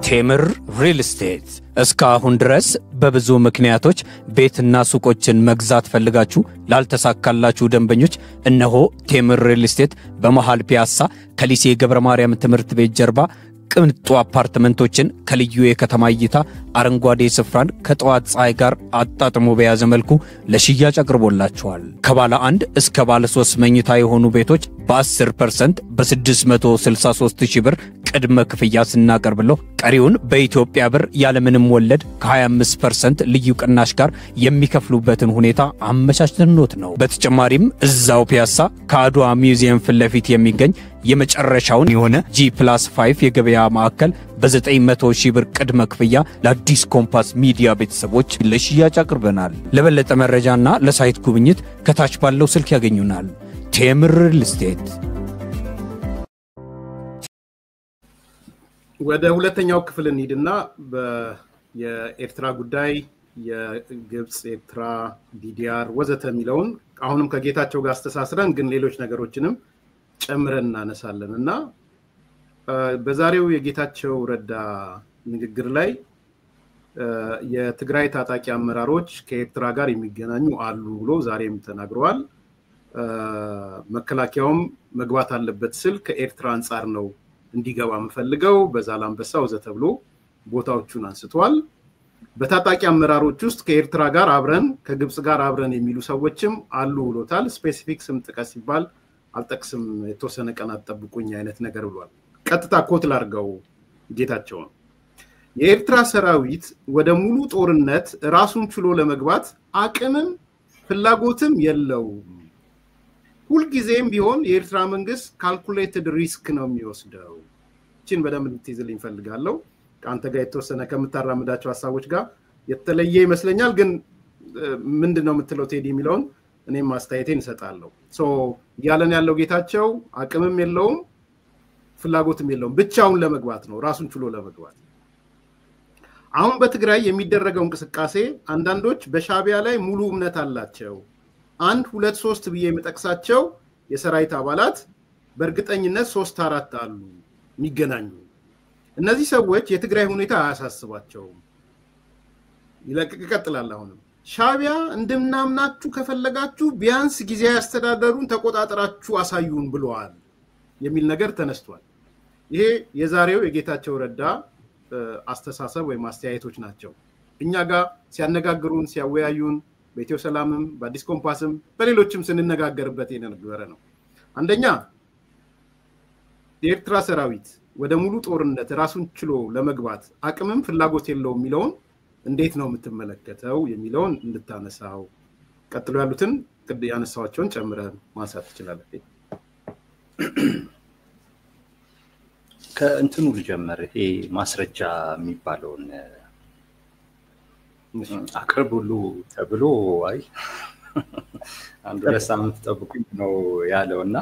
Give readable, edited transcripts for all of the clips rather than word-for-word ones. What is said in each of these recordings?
ቴምር ሪል ስቴት እስካሁን ድረስ በብዙ ምክንያቶች ቤትና ሱቆችን መግዛት ፈልጋችሁ ላልተሳካላችሁ ደንበኞች እነሆ ቴምር ሪል ስቴት በመሃል ፒያሳ ከሊሴ ገብረ ማርያም ትምህርት ቤት ጀርባ ቅንጡ አፓርትመንቶችን ከልዩ የከተማ እይታ አረንጓዴ ስፍራን ከጠዋት ፀሐይ ጋር አጣጥሞ በያዘ መልኩ ለሽያጭ አቅርቦላችኋል። ከባለ 1 እስከ ባለ 3 መኝታ የሆኑ ቤቶች በ10% በ663,000 ብር ቅድመ ክፍያ ስናቀርብሎ ቀሪውን በኢትዮጵያ ብር ያለምንም ወለድ ከ25% ልዩ ቅናሽ ጋር የሚከፍሉበትን ሁኔታ አመቻችተንሎት ነው። በተጨማሪም እዛው ፒያሳ ከአድዋ ሚውዚየም ፊት ለፊት የሚገኝ የመጨረሻውን የሆነ G+5 የገበያ ማዕከል በ900,000 ብር ቅድመ ክፍያ ለአዲስ ኮምፓስ ሚዲያ ቤተሰቦች ለሽያጭ አቅርበናል። ለበለጠ መረጃና ለሳይት ጉብኝት ከታች ባለው ስልክ ያገኙናል። ቴምር ሪል ስቴት። ወደ ሁለተኛው ክፍል እንሂድና የኤርትራ ጉዳይ የግብጽ ኤርትራ ዲዲአር ወዘተ የሚለውን አሁንም ከጌታቸው ጋር አስተሳስረን ግን ሌሎች ነገሮችንም ጨምረን እናነሳለንና በዛሬው የጌታቸው ረዳ ንግግር ላይ የትግራይ ታጣቂ አመራሮች ከኤርትራ ጋር የሚገናኙ አሉ ብሎ ዛሬም ተናግረዋል። መከላከያውም መግባት አለበት ስል ከኤርትራ አንፃር ነው እንዲገባ መፈልገው በዛላምበሳ ወዘተ ብሎ ቦታዎቹን አንስቷል። በታጣቂ አመራሮች ውስጥ ከኤርትራ ጋር አብረን ከግብጽ ጋር አብረን የሚሉ ሰዎችም አሉ ብሎታል። ስፔሲፊክ ስም ጥቀስ ሲባል አልጠቅስም የተወሰነ ቀናት ጠብቁኝ አይነት ነገር ብሏል። ቀጥታ ኮት ላርገው ጌታቸው የኤርትራ ሰራዊት ወደ ሙሉ ጦርነት ራሱን ችሎ ለመግባት አቅምም ፍላጎትም የለውም። ሁሉ ጊዜም ቢሆን የኤርትራ መንግስት ካልኩሌትድ ሪስክ ነው የሚወስደው። እቺን በደንብ እንድትይዝልኝ ፈልጋለሁ። ካንተ ጋር የተወሰነ ከምታራምዳቸው ሐሳቦች ጋር የተለየ ይመስለኛል ግን ምንድነው የምትለው ቴዲ የሚለውን እኔም ማስተያየቴን እሰጣለሁ። ያለን ያለው ጌታቸው አቅምም የለውም ፍላጎትም የለውም ብቻውን ለመግባት ነው ራሱን ችሎ ለመግባት። አሁን በትግራይ የሚደረገው እንቅስቃሴ አንዳንዶች በሻቢያ ላይ ሙሉ እምነት አላቸው። 1 2 3 ብዬ የምጠቅሳቸው የሰራዊት አባላት በእርግጠኝነት 3 4 አሉ የሚገናኙ። እነዚህ ሰዎች የትግራይ ሁኔታ አያሳስባቸው። ይቀጥላል። አሁንም ሻቢያ እንደምናምናችሁ ከፈለጋችሁ ቢያንስ ጊዜያዊ አስተዳደሩን ተቆጣጣራችሁ አሳዩን ብለዋል የሚል ነገር ተነስቷል። ይሄ የዛሬው የጌታቸው ረዳ አስተሳሰብ ወይ ማስተያየቶች ናቸው። እኛ ጋር ሲያነጋግሩን ሲያወያዩን በኢትዮ ሰላምም በአዲስ ኮምፓስም በሌሎችም ስንነጋገርበት የነበረ ነው። አንደኛ የኤርትራ ሰራዊት ወደ ሙሉ ጦርነት ራሱን ችሎ ለመግባት አቅምም ፍላጎት የለውም የሚለውን እንዴት ነው የምትመለከተው የሚለውን እንድታነሳው ቀጥሎ ያሉትን ያነሳዋቸውን ጨምረን ማንሳት ትችላለህ። ከእንትኑ ልጀምር። ይሄ ማስረጃ የሚባለውን አቅርቡሉ ተብሎ አይ አንድ ለሳምንት ጠብቁኝ ነው ያለውና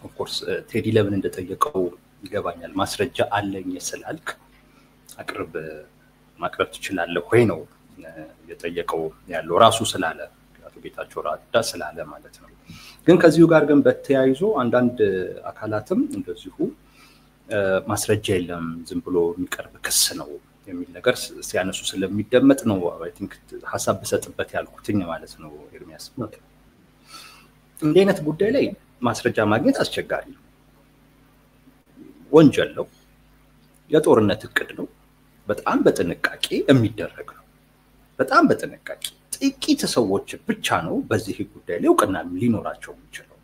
ኦፍ ኮርስ ቴዲ ለምን እንደጠየቀው ይገባኛል። ማስረጃ አለኝ ስላልክ አቅርብ ማቅረብ ትችላለህ ወይ ነው የጠየቀው ያለው ራሱ ስላለ አቶ ጌታቸው ረዳ ስላለ ማለት ነው። ግን ከዚሁ ጋር ግን በተያይዞ አንዳንድ አካላትም እንደዚሁ ማስረጃ የለም ዝም ብሎ የሚቀርብ ክስ ነው የሚል ነገር ሲያነሱ ስለሚደመጥ ነው አይ ቲንክ ሐሳብ በሰጥበት ያልኩትኝ ማለት ነው። ኤርሚያስ እንደ አይነት ጉዳይ ላይ ማስረጃ ማግኘት አስቸጋሪ ነው። ወንጀል ነው፣ የጦርነት እቅድ ነው፣ በጣም በጥንቃቄ የሚደረግ ነው። በጣም በጥንቃቄ ጥቂት ሰዎች ብቻ ነው በዚህ ጉዳይ ላይ እውቅና ሊኖራቸው የሚችለው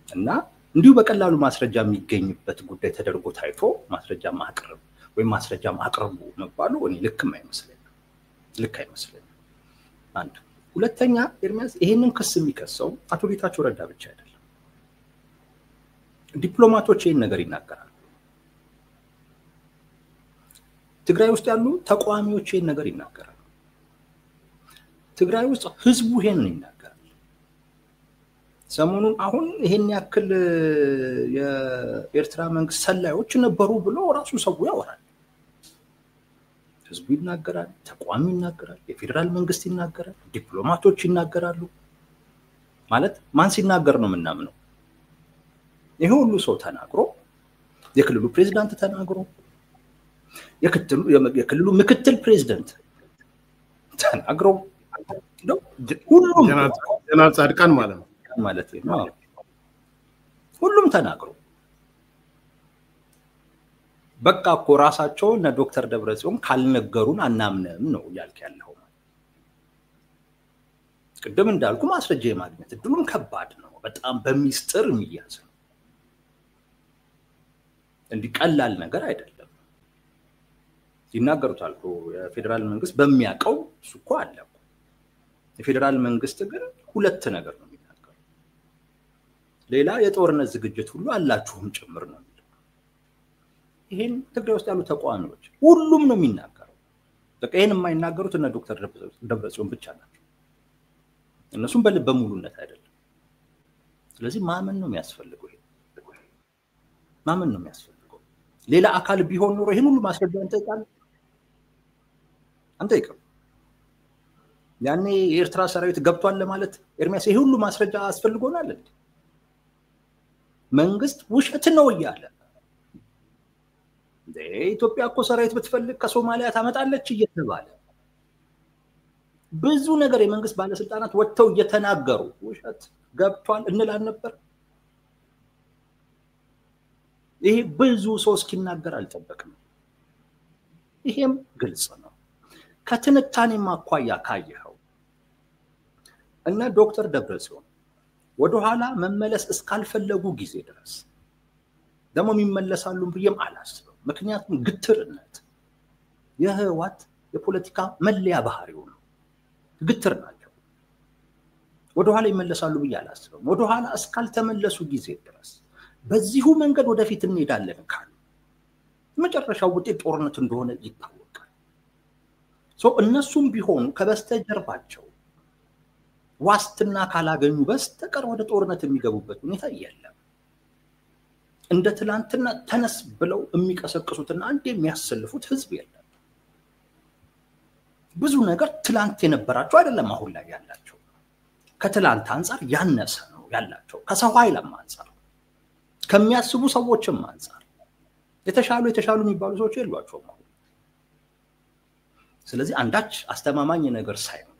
እና እንዲሁ በቀላሉ ማስረጃ የሚገኝበት ጉዳይ ተደርጎ ታይቶ ማስረጃ ማቅረብ ወይ ማስረጃ ማቅረቡ መባሉ እኔ ልክም አይመስለኝም። አንድ ሁለተኛ ኤርሚያስ ይሄንን ክስ የሚከሰው አቶ ጌታቸው ረዳ ብቻ አይደለም። ዲፕሎማቶች ይሄን ነገር ይናገራሉ። ትግራይ ውስጥ ያሉ ተቋሚዎች ይሄን ነገር ይናገራሉ። ትግራይ ውስጥ ህዝቡ ይሄን ይናገራል። ሰሞኑን አሁን ይሄን ያክል የኤርትራ መንግስት ሰላዮች ነበሩ ብሎ ራሱ ሰው ያወራል። ህዝቡ ይናገራል፣ ተቋሚ ይናገራል፣ የፌደራል መንግስት ይናገራል፣ ዲፕሎማቶች ይናገራሉ። ማለት ማን ሲናገር ነው ምናምነው? ይሄ ሁሉ ሰው ተናግሮ የክልሉ ፕሬዝዳንት ተናግሮ የክልሉ ምክትል ፕሬዝዳንት ተናግሮ ነው ሁሉም ጀነራል ጻድቃን ማለት ነው ሁሉም ተናግሮ በቃ እኮ ራሳቸው እና ዶክተር ደብረጽዮን ካልነገሩን አናምንም ነው ያልክ ያለው ቅድም እንዳልኩ ማስረጃ የማግኘት እድሉም ከባድ ነው በጣም በሚስጥር የሚያዝ ነው እንዲህ ቀላል ነገር አይደለም ይናገሩታል እኮ የፌደራል መንግስት በሚያቀው እሱ እኮ አለ የፌደራል መንግስት ግን ሁለት ነገር ነው የሚናገረው ሌላ የጦርነት ዝግጅት ሁሉ አላችሁም ጭምር ነው ይሄን ትግራይ ውስጥ ያሉ ተቋማዎች ሁሉም ነው የሚናገረው በቃ ይሄን የማይናገሩት እና ዶክተር ደብረጽዮን ብቻ ናቸው እነሱም በልበ ሙሉነት አይደለም ስለዚህ ማመን ነው የሚያስፈልገው ማመን ነው የሚያስፈልገው ሌላ አካል ቢሆን ኖሮ ይሄን ሁሉ ማስረጃ አንጠይቅም ያኔ የኤርትራ ሰራዊት ገብቷል ለማለት ኤርሚያስ ይሄ ሁሉ ማስረጃ አስፈልጎናል መንግስት ውሸት ነው ይያለ ኢትዮጵያ እኮ ሰራዊት ብትፈልግ ከሶማሊያ ታመጣለች እየተባለ ብዙ ነገር የመንግስት ባለስልጣናት ወጥተው እየተናገሩ ውሸት ገብቷል እንላል ነበር ይሄ ብዙ ሰው እስኪናገር አልጠበቅም ይሄም ግልጽ ነው ከትንታኔ ማኳያ ካየኸው እና ዶክተር ደብረጽዮን ወደ ኋላ መመለስ እስካልፈለጉ ጊዜ ድረስ ደሞ የሚመለሳሉ ብዬም አላስብም ምክንያቱም ግትርነት የህዋት የፖለቲካ መለያ ባህሪው ነው ግትር ናቸው ወደ ኋላ ይመለሳሉ ብዬ አላስብም ወደ ኋላ እስካልተመለሱ ጊዜ ድረስ በዚሁ መንገድ ወደፊት እንሄዳለን ካሉ መጨረሻው ውጤት ጦርነት እንደሆነ ይታወቃል እነሱም ቢሆኑ ከበስተጀርባቸው ዋስትና ካላገኙ በስተቀር ወደ ጦርነት የሚገቡበት ሁኔታ የለም እንደ ትላንትና ተነስ ብለው የሚቀሰቅሱትና አንድ የሚያሰልፉት ህዝብ የለም ብዙ ነገር ትላንት የነበራቸው አይደለም አሁን ላይ ያላቸው ከትላንት አንፃር ያነሰ ነው ያላቸው ከሰው ኃይልም አንፃር ከሚያስቡ ሰዎችም አንፃር የተሻሉ የሚባሉ ሰዎች የሏቸውም ስለዚህ አንዳች አስተማማኝ ነገር ሳይሆን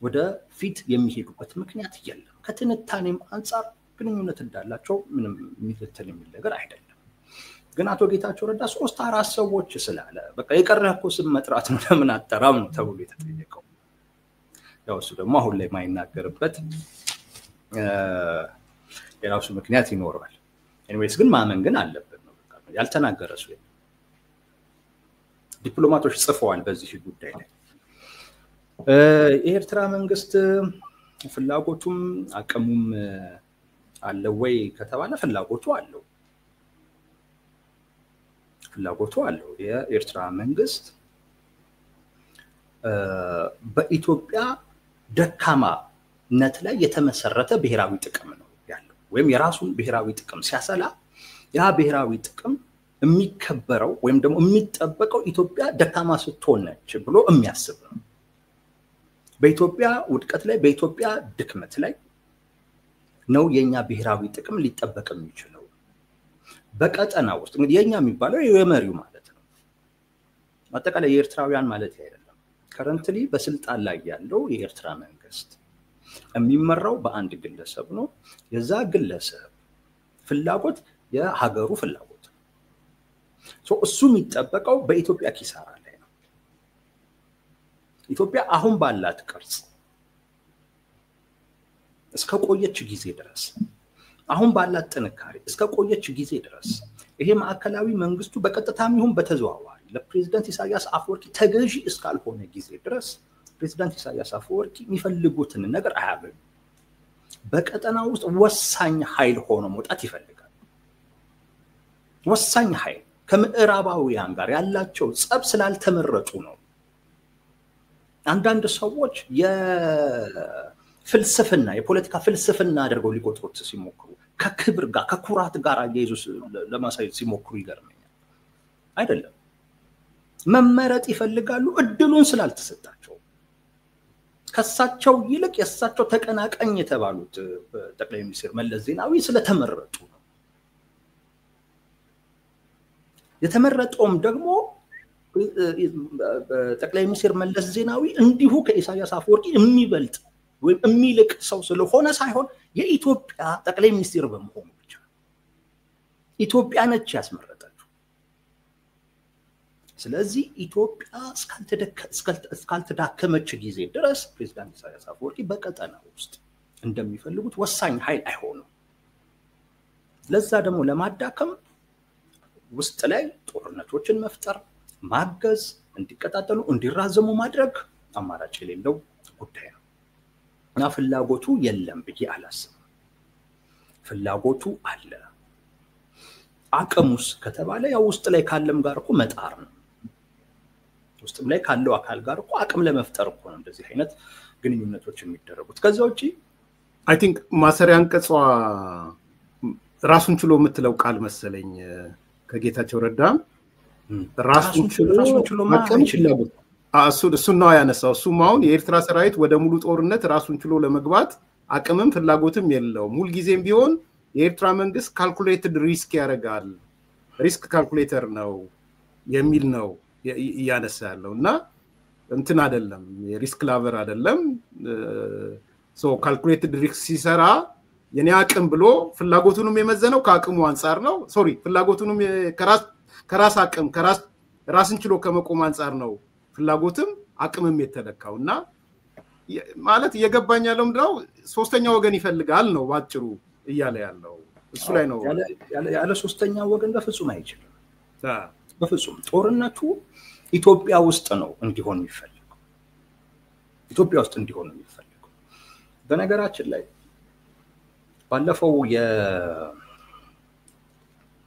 ወደ ፊት የሚሄዱበት ምክንያት የለም ከትንታኔም አንፃር ግንኙነት እንዳላቸው ምንም የሚተተል የሚል ነገር አይደለም ግን አቶ ጌታቸው ረዳ 3-4 ሰዎች ስላለ በቃ የቀረህ እኮ ስም መጥራት ነው ለምን አጠራም ነው ተብሎ የተጠየቀው ያው እሱ ደግሞ አሁን ላይ ማይናገርበት የራሱ ምክንያት ይኖራል ኤኒዌይስ ግን ማመን ግን አለበት ነው በቃ ያልተናገረ ሰው ዲፕሎማቶች ጽፈዋል በዚህ ጉዳይ ላይ የኤርትራ መንግስት ፍላጎቱም አቅሙም አለ ወይ ከተባለ ፍላጎቱ አለው የኤርትራ መንግስት በኢትዮጵያ ደካማነት ላይ የተመሰረተ ብሔራዊ ጥቅም ነው ያለው ወይም የራሱን ብሔራዊ ጥቅም ሲያሰላ ያ ብሔራዊ ጥቅም የሚከበረው ወይም ደግሞ የሚጠበቀው ኢትዮጵያ ደካማ ስትሆን ነች ብሎ የሚያስብ ነው በኢትዮጵያ ውድቀት ላይ በኢትዮጵያ ድክመት ላይ ነው የኛ ብሔራዊ ጥቅም ሊጠበቅ የሚችለው በቀጠና ውስጥ እንግዲህ የኛ የሚባለው የመሪው ማለት ነው አጠቃላይ የኤርትራውያን ማለት አይደለም ከረንትሊ በስልጣን ላይ ያለው የኤርትራ መንግስት የሚመራው በአንድ ግለሰብ ነው የዛ ግለሰብ ፍላጎት የሀገሩ ፍላጎት እሱ የሚጠበቀው በኢትዮጵያ ኪሳራ ላይ ነው ኢትዮጵያ አሁን ባላት ቅርጽ እስከ ቆየች ጊዜ ድረስ አሁን ባላት ጥንካሬ እስከ ቆየች ጊዜ ድረስ ይሄ ማዕከላዊ መንግስቱ በቀጥታም ይሁን በተዘዋዋሪ ለፕሬዝዳንት ኢሳያስ አፈወርቂ ተገዢ እስካልሆነ ጊዜ ድረስ ፕሬዝዳንት ኢሳያስ አፈወርቂ የሚፈልጉትን ነገር አያገኙ በቀጠናው ውስጥ ወሳኝ ኃይል ሆኖ መውጣት ይፈልጋል ወሳኝ ኃይል ከምዕራባውያን ጋር ያላቸው ጸብ ስላልተመረጡ ነው አንዳንድ ሰዎች የፍልስፍና የፖለቲካ ፍልስፍና አድርገው ሊቆጥሩት ሲሞክሩ ከክብር ጋር ከኩራት ጋር ኢየሱስ ለማሳየት ሲሞክሩ ይገርመኛል አይደለም መመረጥ ይፈልጋሉ እድሉን ስላልተሰጣቸው ከሳቸው ይልቅ የሳቸው ተቀናቃኝ የተባሉት ጠቅላይ ሚኒስትር መለስ ዜናዊ ስለተመረጡ ነው የተመረጠውም ደግሞ ጠቅላይ ሚኒስትር መለስ ዜናዊ እንዲሁ ከኢሳያስ አፈወርቂ የሚበልጥ ወይም የሚልቅ ሰው ስለሆነ ሳይሆን የኢትዮጵያ ጠቅላይ ሚኒስትር በመሆኑ ብቻ ኢትዮጵያ ነች ያስመረጠችው። ስለዚህ ኢትዮጵያ እስካልተዳከመች ጊዜ ድረስ ፕሬዝዳንት ኢሳያስ አፈወርቂ በቀጠና ውስጥ እንደሚፈልጉት ወሳኝ ኃይል አይሆኑም። ለዛ ደግሞ ለማዳከም ውስጥ ላይ ጦርነቶችን መፍጠር፣ ማገዝ፣ እንዲቀጣጠሉ እንዲራዘሙ ማድረግ አማራጭ የሌለው ጉዳይ ነው እና ፍላጎቱ የለም ብዬ አላስብም። ፍላጎቱ አለ። አቅሙስ ከተባለ ያው ውስጥ ላይ ካለም ጋር እኮ መጣር ነው። ውስጥም ላይ ካለው አካል ጋር እኮ አቅም ለመፍጠር እኮ ነው እንደዚህ አይነት ግንኙነቶች የሚደረጉት። ከዛ ውጪ አይ ቲንክ ማሰሪያ አንቀጿ ራሱን ችሎ የምትለው ቃል መሰለኝ ከጌታቸው ረዳ ራሱን ችሎ ማቀም ይችላል። እሱን ነው ያነሳው። እሱም አሁን የኤርትራ ሰራዊት ወደ ሙሉ ጦርነት ራሱን ችሎ ለመግባት አቅምም ፍላጎትም የለውም። ሁልጊዜም ቢሆን የኤርትራ መንግስት ካልኩሌትድ ሪስክ ያደርጋል፣ ሪስክ ካልኩሌተር ነው የሚል ነው እያነሳ ያለው እና እንትን አይደለም፣ የሪስክ ላቨር አይደለም። ካልኩሌትድ ሪስክ ሲሰራ የኔ አቅም ብሎ ፍላጎቱንም የመዘነው ከአቅሙ አንፃር ነው። ፍላጎቱንም ከራስ አቅም ራስን ችሎ ከመቆም አንፃር ነው ፍላጎትም አቅምም የተለካው እና ማለት እየገባኝ ያለው ምንድነው ሶስተኛ ወገን ይፈልጋል ነው ባጭሩ እያለ ያለው እሱ ላይ ነው። ያለ ሶስተኛ ወገን በፍጹም አይችልም። በፍጹም ጦርነቱ ኢትዮጵያ ውስጥ ነው እንዲሆን የሚፈልገው። ኢትዮጵያ ውስጥ እንዲሆን የሚፈልገው በነገራችን ላይ ባለፈው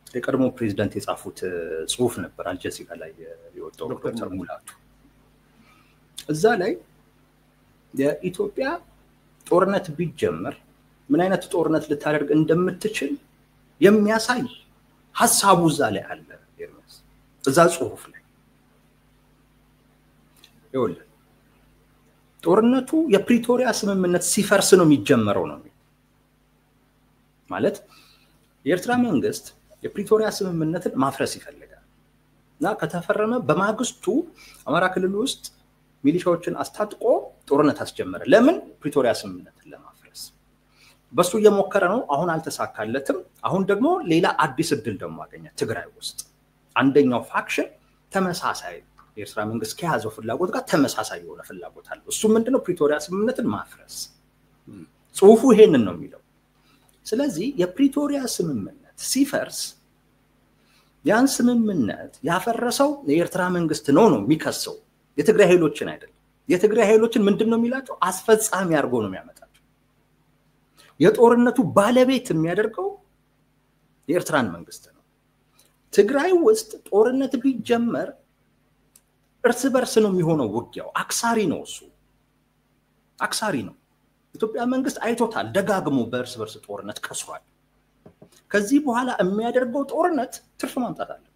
የቀድሞ ፕሬዝዳንት የጻፉት ጽሁፍ ነበር አልጀዚራ ላይ የወጣው ዶክተር ሙላቱ። እዛ ላይ የኢትዮጵያ ጦርነት ቢጀመር ምን አይነት ጦርነት ልታደርግ እንደምትችል የሚያሳይ ሐሳቡ እዛ ላይ አለ። እዛ ጽሁፍ ላይ ይኸውልህ ጦርነቱ የፕሪቶሪያ ስምምነት ሲፈርስ ነው የሚጀመረው ነው ማለት የኤርትራ መንግስት የፕሪቶሪያ ስምምነትን ማፍረስ ይፈልጋል እና ከተፈረመ በማግስቱ አማራ ክልል ውስጥ ሚሊሻዎችን አስታጥቆ ጦርነት አስጀመረ። ለምን? ፕሪቶሪያ ስምምነትን ለማፍረስ። በሱ እየሞከረ ነው። አሁን አልተሳካለትም። አሁን ደግሞ ሌላ አዲስ እድል ደግሞ አገኘ ትግራይ ውስጥ። አንደኛው ፋክሽን ተመሳሳይ የኤርትራ መንግስት ከያዘው ፍላጎት ጋር ተመሳሳይ የሆነ ፍላጎት አለ። እሱ ምንድነው? ፕሪቶሪያ ስምምነትን ማፍረስ። ጽሁፉ ይሄንን ነው የሚለው። ስለዚህ የፕሪቶሪያ ስምምነት ሲፈርስ ያን ስምምነት ያፈረሰው የኤርትራ መንግስት ነው የሚከሰው፣ የትግራይ ኃይሎችን አይደለም። የትግራይ ኃይሎችን ምንድነው የሚላቸው? አስፈጻሚ አድርጎ ነው የሚያመጣቸው። የጦርነቱ ባለቤት የሚያደርገው የኤርትራን መንግስት ነው። ትግራይ ውስጥ ጦርነት ቢጀመር እርስ በርስ ነው የሚሆነው ውጊያው። አክሳሪ ነው እሱ፣ አክሳሪ ነው። ኢትዮጵያ መንግስት አይቶታል፣ ደጋግሞ በእርስ በርስ ጦርነት ከሷል። ከዚህ በኋላ የሚያደርገው ጦርነት ትርፍ ማምጣት አለበት፣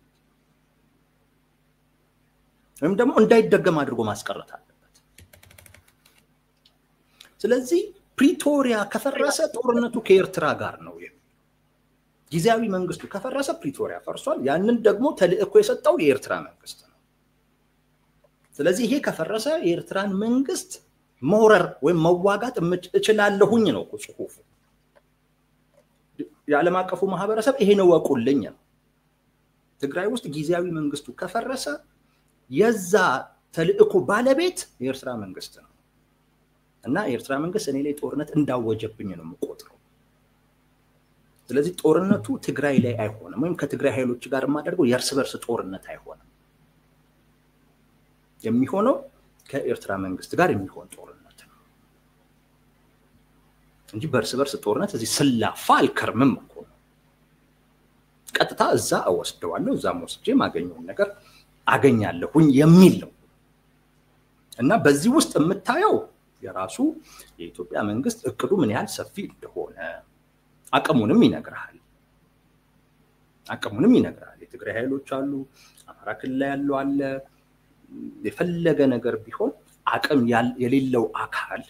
ወይም ደግሞ እንዳይደገም አድርጎ ማስቀረት አለበት። ስለዚህ ፕሪቶሪያ ከፈረሰ ጦርነቱ ከኤርትራ ጋር ነው። ጊዜያዊ መንግስቱ ከፈረሰ ፕሪቶሪያ ፈርሷል። ያንን ደግሞ ተልእኮ የሰጠው የኤርትራ መንግስት ነው። ስለዚህ ይሄ ከፈረሰ የኤርትራን መንግስት መውረር ወይም መዋጋት እችላለሁኝ ነው ጽሁፉ። የዓለም አቀፉ ማህበረሰብ ይሄን ወቁልኝ ነው። ትግራይ ውስጥ ጊዜያዊ መንግስቱ ከፈረሰ የዛ ተልእኮ ባለቤት የኤርትራ መንግስት ነው እና የኤርትራ መንግስት እኔ ላይ ጦርነት እንዳወጀብኝ ነው የምቆጥረው። ስለዚህ ጦርነቱ ትግራይ ላይ አይሆንም፣ ወይም ከትግራይ ኃይሎች ጋር የማደርገው የእርስ በርስ ጦርነት አይሆንም። የሚሆነው ከኤርትራ መንግስት ጋር የሚሆን ጦርነት ነው እንጂ በእርስ በርስ ጦርነት እዚህ ስላፋ አልከርምም እኮ ነው። ቀጥታ እዛ እወስደዋለሁ፣ እዛም ወስጄ ማገኘውን ነገር አገኛለሁኝ የሚል ነው እና በዚህ ውስጥ የምታየው የራሱ የኢትዮጵያ መንግስት እቅዱ ምን ያህል ሰፊ እንደሆነ አቅሙንም ይነግራል። የትግራይ ኃይሎች አሉ፣ አማራ ክልል ላይ ያለው አለ። የፈለገ ነገር ቢሆን አቅም የሌለው አካል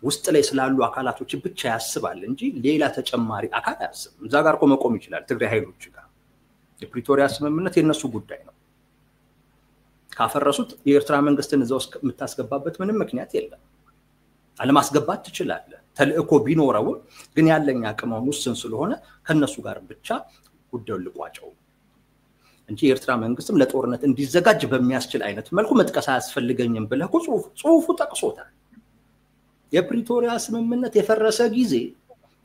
ውስጥ ላይ ስላሉ አካላቶች ብቻ ያስባል እንጂ ሌላ ተጨማሪ አካል አያስብም። እዛ ጋር እኮ መቆም ይችላል ትግራይ ኃይሎች ጋር። የፕሪቶሪያ ስምምነት የነሱ ጉዳይ ነው። ካፈረሱት የኤርትራ መንግስትን እዛው የምታስገባበት ምንም ምክንያት የለም። አለማስገባት ትችላለህ። ተልእኮ ቢኖረው ግን ያለኝ አቅም ውስን ስለሆነ ከነሱ ጋር ብቻ ጉዳዩን ልቋጨው እንጂ የኤርትራ መንግስትም ለጦርነት እንዲዘጋጅ በሚያስችል አይነት መልኩ መጥቀስ አያስፈልገኝም ብለህ ጽሁፉ ጠቅሶታል። የፕሪቶሪያ ስምምነት የፈረሰ ጊዜ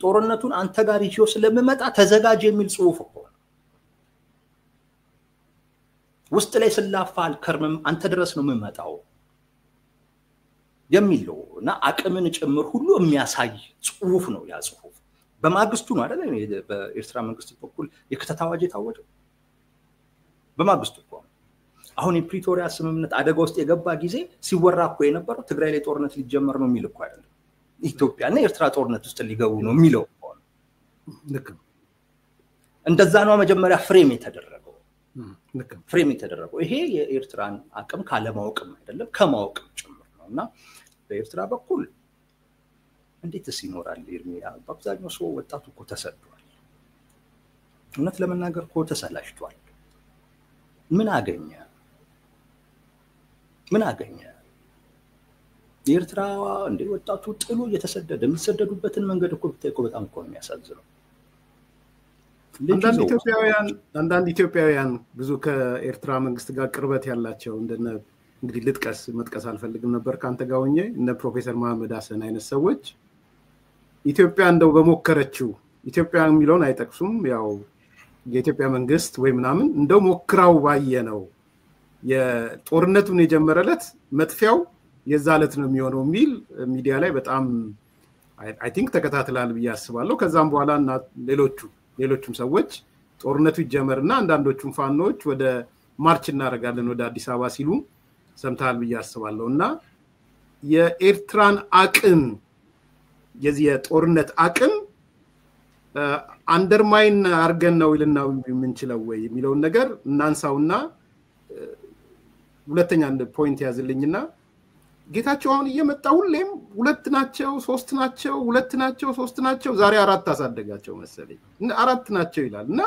ጦርነቱን አንተ ጋር ይዞ ስለምመጣ ተዘጋጅ የሚል ጽሁፍ እኮ ውስጥ ላይ ስላፋ አልከርምም አንተ ድረስ ነው የምመጣው የሚለው እና አቅምን ጭምር ሁሉ የሚያሳይ ጽሁፍ ነው። ያ ጽሁፍ በማግስቱ ነው አይደል በኤርትራ መንግስት በኩል የክተት አዋጅ የታወጀው በማግስቱ እኮ። አሁን የፕሪቶሪያ ስምምነት አደጋ ውስጥ የገባ ጊዜ ሲወራ እኮ የነበረው ትግራይ ላይ ጦርነት ሊጀመር ነው የሚል እኮ አይደለም። ኢትዮጵያና ኤርትራ ጦርነት ውስጥ ሊገቡ ነው የሚለው እኮ ልክ እንደዛ ነው መጀመሪያ ፍሬም የተደረገው። ይሄ የኤርትራን አቅም ካለማወቅም አይደለም ከማወቅም ጭምር ነውና በኤርትራ በኩል እንዴትስ ይኖራል ኤርሚያ? በአብዛኛው ሰው ወጣቱ እኮ ተሰዷል። እውነት ለመናገር እኮ ተሰላችቷል። ምን አገኘ? የኤርትራ እንደ ወጣቱ ጥሎ እየተሰደደ የሚሰደዱበትን መንገድ እኮ ብታይ እኮ በጣም እኮ የሚያሳዝነው። አንዳንድ ኢትዮጵያውያን ብዙ ከኤርትራ መንግስት ጋር ቅርበት ያላቸው እንደነ እንግዲህ መጥቀስ አልፈልግም ነበር ካንተ ጋር ሆኜ እነ ፕሮፌሰር መሐመድ ሐሰን አይነት ሰዎች ኢትዮጵያ እንደው በሞከረችው ኢትዮጵያ የሚለውን አይጠቅሱም ያው የኢትዮጵያ መንግስት ወይ ምናምን እንደው ሞክራው ባየነው የጦርነቱን የጀመረለት መጥፊያው የዛለት ነው የሚሆነው ሚል ሚዲያ ላይ በጣም አይ ቲንክ ተከታትላል ብዬ አስባለሁ። ከዛም በኋላ እና ሌሎችም ሰዎች ጦርነቱ ይጀመርና አንዳንዶቹም ፋኖች ወደ ማርች እናደርጋለን ወደ አዲስ አበባ ሲሉ ሰምታል ብዬ አስባለሁና የኤርትራን አቅም የዚህ የጦርነት አቅም አንደርማይን አርገን ነው ይልና የምንችለው ወይ የሚለው ነገር እናንሳውና ሁለተኛ ፖይንት ያዝልኝና ጌታቸው አሁን እየመጣ ሁሌም 2 ናቸው 3 ናቸው 2 ናቸው 3 ናቸው ዛሬ 4 አሳደጋቸው መሰለኝ 4 ናቸው ይላልና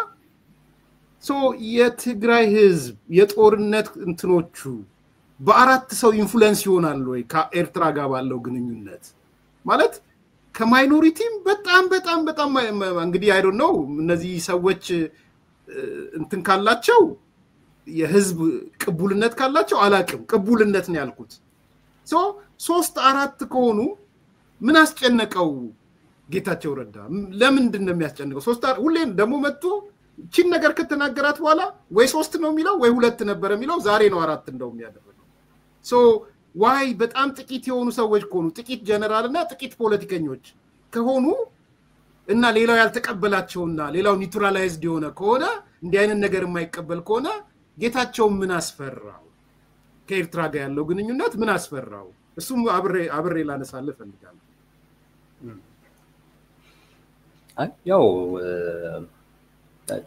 የትግራይ ህዝብ የጦርነት እንትኖቹ በአራት ሰው ኢንፍሉዌንስ ይሆናል ወይ ከኤርትራ ጋር ባለው ግንኙነት ማለት ከማይኖሪቲም በጣም እንግዲህ አይ ዶንት ኖ እነዚህ ሰዎች እንትን ካላቸው የህዝብ ቅቡልነት ካላቸው አላቅም ቅቡልነት ነው ያልኩት 3-4 ከሆኑ ምን አስጨነቀው ጌታቸው ረዳ ለምንድን ነው የሚያስጨንቀው 3 ሁሌም ደሞ መጥቶ ቺን ነገር ከተናገራት በኋላ ወይ 3 ነው የሚለው ወይ 2 ነበር የሚለው ዛሬ ነው 4 እንደውም ያደረገው ዋይ በጣም ጥቂት የሆኑ ሰዎች ከሆኑ ጥቂት ጀነራል እና ጥቂት ፖለቲከኞች ከሆኑ እና ሌላው ያልተቀበላቸውና ሌላው ኒውትራላይዝድ የሆነ ከሆነ እንዲህ አይነት ነገር የማይቀበል ከሆነ ጌታቸው ምን አስፈራው ከኤርትራ ጋር ያለው ግንኙነት ምን አስፈራው እሱም አብሬ ላነሳልህ ፈልጋለሁ። ያው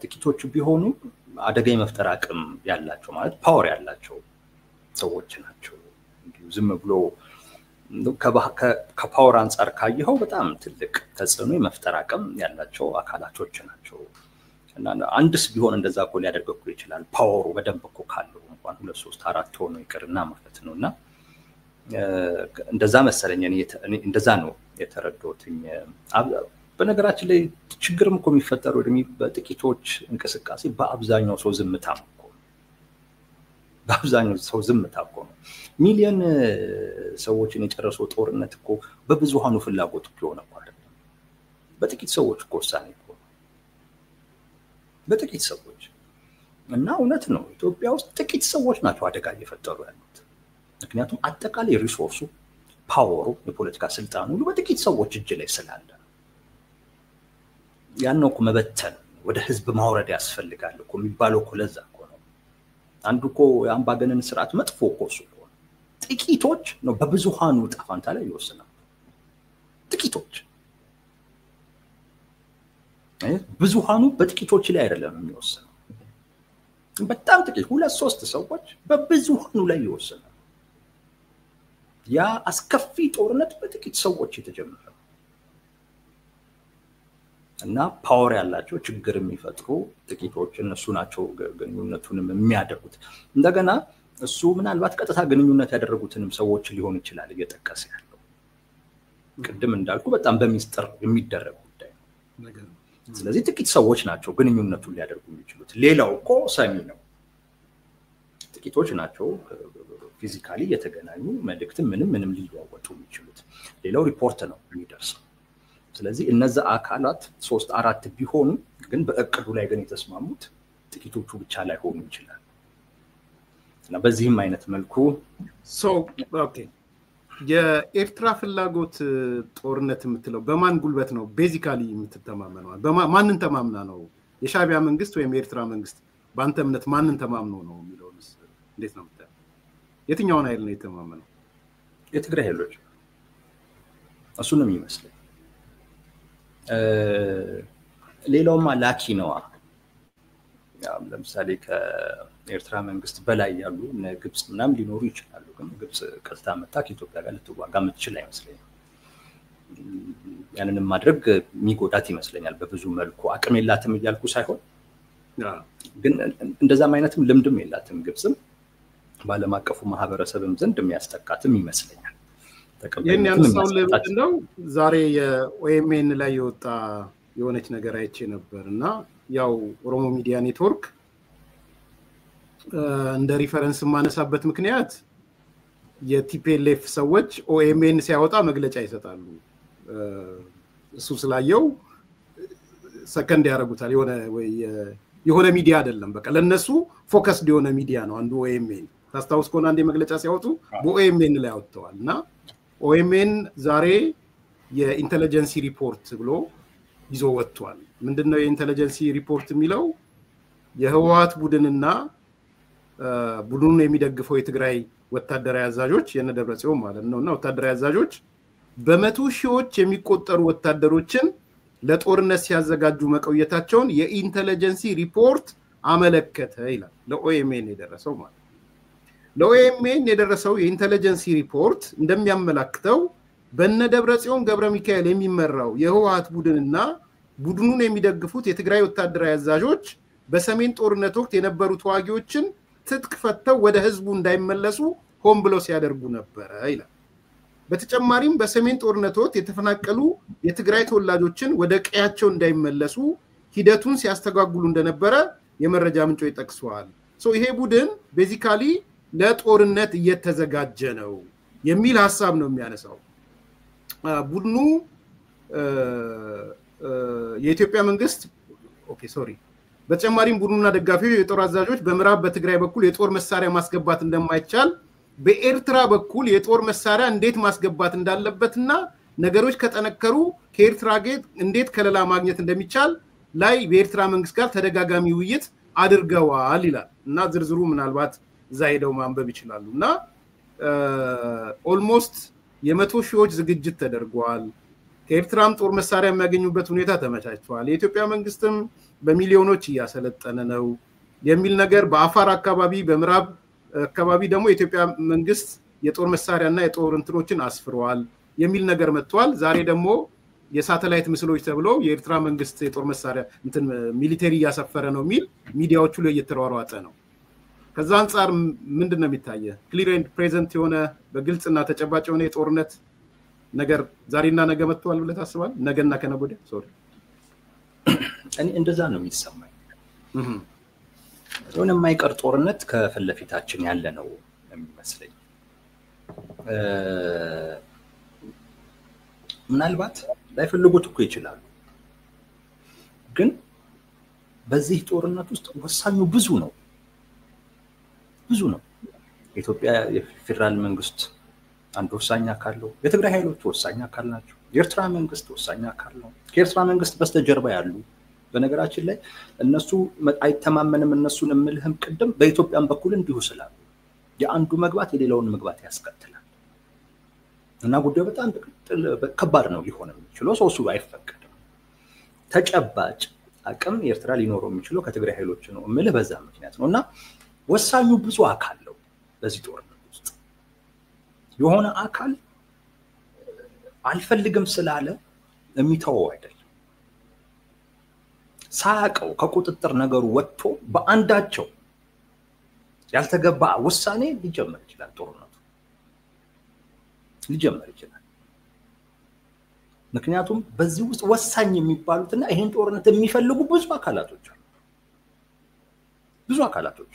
ጥቂቶቹ ቢሆኑ አደጋ የመፍጠር አቅም ያላቸው ማለት ፓወር ያላቸው ሰዎች ናቸው። ዝም ብሎ ከፓወር አንፃር ካየኸው በጣም ትልቅ ተጽዕኖ የመፍጠር አቅም ያላቸው አካላቶች ናቸው። እና አንድስ ቢሆን እንደዛ እኮ ሊያደርግ እኮ ይችላል ፓወሩ በደንብ እኮ ካለው እንኳን 2-3-4 ሆኖ ይቅርና ማለት ነውና እንደዛ መሰለኝ እኔ እንደዛ ነው የተረዳሁትኝ። በነገራችን ላይ ችግርም እኮ የሚፈጠረው በጥቂቶች እንቅስቃሴ በአብዛኛው ሰው ዝምታ ነው። በአብዛኛው ሰው ዝምታ እኮ ነው። ሚሊዮን ሰዎችን የጨረሰው ጦርነት እኮ በብዙሃኑ ፍላጎት ቢሆን እኮ አይደለም በጥቂት ሰዎች እኮ ውሳኔ እኮ በጥቂት ሰዎች እና እውነት ነው ኢትዮጵያ ውስጥ ጥቂት ሰዎች ናቸው አደጋ እየፈጠሩ ያሉት። ምክንያቱም አጠቃላይ ሪሶርሱ ፓወሩ የፖለቲካ ስልጣኑ ሁሉ በጥቂት ሰዎች እጅ ላይ ስላለ ያን ነው እኮ መበተን ወደ ህዝብ ማውረድ ያስፈልጋል እኮ የሚባለው እኮ ለዛ እኮ ነው። አንዱ እኮ የአምባገነን ስርዓት መጥፎ እኮ ስለሆነ ጥቂቶች ነው በብዙሃኑ ጣፋንታ ላይ ይወስናሉ። ጥቂቶች ብዙሃኑ በጥቂቶች ላይ አይደለም የሚወስነው። በጣም ጥቂት 2-3 ሰዎች በብዙሃኑ ላይ ይወስናሉ። ያ አስከፊ ጦርነት በጥቂት ሰዎች የተጀመረ እና ፓወር ያላቸው ችግር የሚፈጥሩ ጥቂቶች እነሱ ናቸው ግንኙነቱንም የሚያደርጉት። እንደገና እሱ ምናልባት ቀጥታ ግንኙነት ያደረጉትንም ሰዎች ሊሆን ይችላል እየጠቀሰ ያለው። ቅድም እንዳልኩ በጣም በሚስጥር የሚደረግ ጉዳይ ነው። ስለዚህ ጥቂት ሰዎች ናቸው ግንኙነቱን ሊያደርጉ የሚችሉት። ሌላው እኮ ሰሚ ነው። ጥቂቶች ናቸው ፊዚካሊ የተገናኙ መልእክት ምንም ሊለዋወጡ የሚችሉት። ሌላው ሪፖርት ነው የሚደርሰው። ስለዚህ እነዛ አካላት 3-4 ቢሆኑ ግን በእቅዱ ላይ ግን የተስማሙት ጥቂቶቹ ብቻ ላይ ሆኑ ይችላል። እና በዚህም አይነት መልኩ ኦኬ የኤርትራ ፍላጎት ጦርነት የምትለው በማን ጉልበት ነው ቤዚካሊ የምትተማመነው? ማንን ተማምና ነው? የሻዕቢያ መንግስት ወይም የኤርትራ መንግስት በአንተ እምነት ማንን ተማምኖ ነው የሚለውስ እንዴት ነው የምታየው? የትኛውን ኃይል ነው የተማመነው? የትግራይ ኃይሎች እሱ ነው የሚመስለው። ሌላውማ ላኪ ነዋ። ለምሳሌ ከኤርትራ መንግስት በላይ ያሉ ግብጽ ምናምን ሊኖሩ ይችላሉ። ግን ግብጽ ቀጥታ መጣ ከኢትዮጵያ ጋር ልትዋጋ የምትችል አይመስለኝም። ያንንም ማድረግ የሚጎዳት ይመስለኛል በብዙ መልኩ። አቅም የላትም እያልኩ ሳይሆን ግን እንደዛም አይነትም ልምድም የላትም ግብጽም በዓለም አቀፉ ማህበረሰብም ዘንድ የሚያስጠቃትም ይመስለኛል። ይህን ያነሳውን ለምንድን ነው ዛሬ የኦኤምኤን ላይ የወጣ የሆነች ነገር አይቼ ነበር እና ያው ኦሮሞ ሚዲያ ኔትወርክ እንደ ሪፈረንስ ማነሳበት ምክንያት የቲፒኤልኤፍ ሰዎች ኦኤምኤን ሲያወጣ መግለጫ ይሰጣሉ። እሱ ስላየው ሰከንድ ያደርጉታል። የሆነ ሚዲያ አይደለም፣ በቃ ለነሱ ፎከስድ የሆነ ሚዲያ ነው አንዱ ኦኤምኤን። ታስታውስ ከሆነ አንዴ መግለጫ ሲያወጡ በኦኤምኤን ላይ አወጥተዋል እና ኦኤምኤን ዛሬ የኢንተለጀንሲ ሪፖርት ብሎ ይዞ ወጥቷል። ምንድነው የኢንተለጀንሲ ሪፖርት የሚለው? የህወሓት ቡድንና ቡድኑን የሚደግፈው የትግራይ ወታደራዊ አዛዦች የነደብረጽዮን ማለት ነውና ወታደራዊ አዛዦች በመቶ ሺዎች የሚቆጠሩ ወታደሮችን ለጦርነት ሲያዘጋጁ መቆየታቸውን የኢንተለጀንሲ ሪፖርት አመለከተ ይላል። ለኦኤምኤን የደረሰው ማለት ለኦኤምኤን የደረሰው የኢንተለጀንሲ ሪፖርት እንደሚያመላክተው በነደብረጽዮን ገብረ ሚካኤል የሚመራው የህወሓት ቡድንና ቡድኑን የሚደግፉት የትግራይ ወታደራዊ አዛዦች በሰሜን ጦርነት ወቅት የነበሩ ተዋጊዎችን ትጥቅ ፈተው ወደ ህዝቡ እንዳይመለሱ ሆን ብለው ሲያደርጉ ነበር ይላል። በተጨማሪም በሰሜን ጦርነት ወቅት የተፈናቀሉ የትግራይ ተወላጆችን ወደ ቀያቸው እንዳይመለሱ ሂደቱን ሲያስተጓጉሉ እንደነበረ የመረጃ ምንጮች ጠቅሰዋል። ይሄ ቡድን ቤዚካሊ ለጦርነት እየተዘጋጀ ነው የሚል ሐሳብ ነው የሚያነሳው። ቡድኑ የኢትዮጵያ መንግስት በተጨማሪም ቡድኑና ደጋፊዎች የጦር አዛዦች በምዕራብ በትግራይ በኩል የጦር መሳሪያ ማስገባት እንደማይቻል በኤርትራ በኩል የጦር መሳሪያ እንዴት ማስገባት እንዳለበትና ነገሮች ከጠነከሩ ከኤርትራ ጋር እንዴት ከለላ ማግኘት እንደሚቻል ላይ በኤርትራ መንግስት ጋር ተደጋጋሚ ውይይት አድርገዋል ይላል እና ዝርዝሩ ምናልባት እዛ ሄደው ማንበብ ይችላሉ። እና ኦልሞስት የመቶ ሺዎች ዝግጅት ተደርጓል። ከኤርትራም ጦር መሳሪያ የሚያገኙበት ሁኔታ ተመቻችቷል። የኢትዮጵያ መንግስትም በሚሊዮኖች እያሰለጠነ ነው የሚል ነገር በአፋር አካባቢ በምዕራብ አካባቢ ደግሞ የኢትዮጵያ መንግስት የጦር መሳሪያና የጦር እንትኖችን አስፍሯል የሚል ነገር መጥቷል። ዛሬ ደግሞ የሳተላይት ምስሎች ተብሎ የኤርትራ መንግስት የጦር መሳሪያ እንትን ሚሊተሪ እያሰፈረ ነው የሚል ሚዲያዎቹ ላይ እየተሯሯጠ ነው። ከዛ አንፃር ምንድነው የሚታየ? ክሊር ኤንድ ፕሬዘንት የሆነ በግልጽና ተጨባጭ የሆነ የጦርነት ነገር ዛሬና ነገ መጥቷል ብለህ ታስባለህ? ነገና ከነገ ወዲያ እኔ እንደዛ ነው የሚሰማኝ። የሆነ የማይቀር ጦርነት ከፊት ለፊታችን ያለ ነው የሚመስለኝ። ምናልባት ላይፈልጉት እኮ ይችላሉ፣ ግን በዚህ ጦርነት ውስጥ ወሳኙ ብዙ ነው። የኢትዮጵያ የፌደራል መንግስት አንድ ወሳኝ አካል ነው። የትግራይ ኃይሎች ወሳኝ አካል ናቸው። የኤርትራ መንግስት ወሳኝ አካል ነው። ከኤርትራ መንግስት በስተጀርባ ያሉ በነገራችን ላይ እነሱ አይተማመንም። እነሱን እምልህም ቅድም በኢትዮጵያም በኩል እንዲሁ ስላሉ የአንዱ መግባት የሌላውን መግባት ያስከትላል እና ጉዳዩ በጣም ከባድ ነው ሊሆን የሚችለው። እሱ አይፈቀድም። ተጨባጭ አቅም ኤርትራ ሊኖረው የሚችለው ከትግራይ ኃይሎች ነው እምልህ በዛ ምክንያት ነው። እና ወሳኙ ብዙ አካል ነው በዚህ ጦርነት ውስጥ። የሆነ አካል አልፈልግም ስላለ የሚተወው አይደለም። ሳያውቀው ከቁጥጥር ነገሩ ወጥቶ በአንዳቸው ያልተገባ ውሳኔ ሊጀመር ይችላል። ጦርነቱ ሊጀመር ይችላል። ምክንያቱም በዚህ ውስጥ ወሳኝ የሚባሉትና ይሄን ጦርነት የሚፈልጉ ብዙ አካላቶች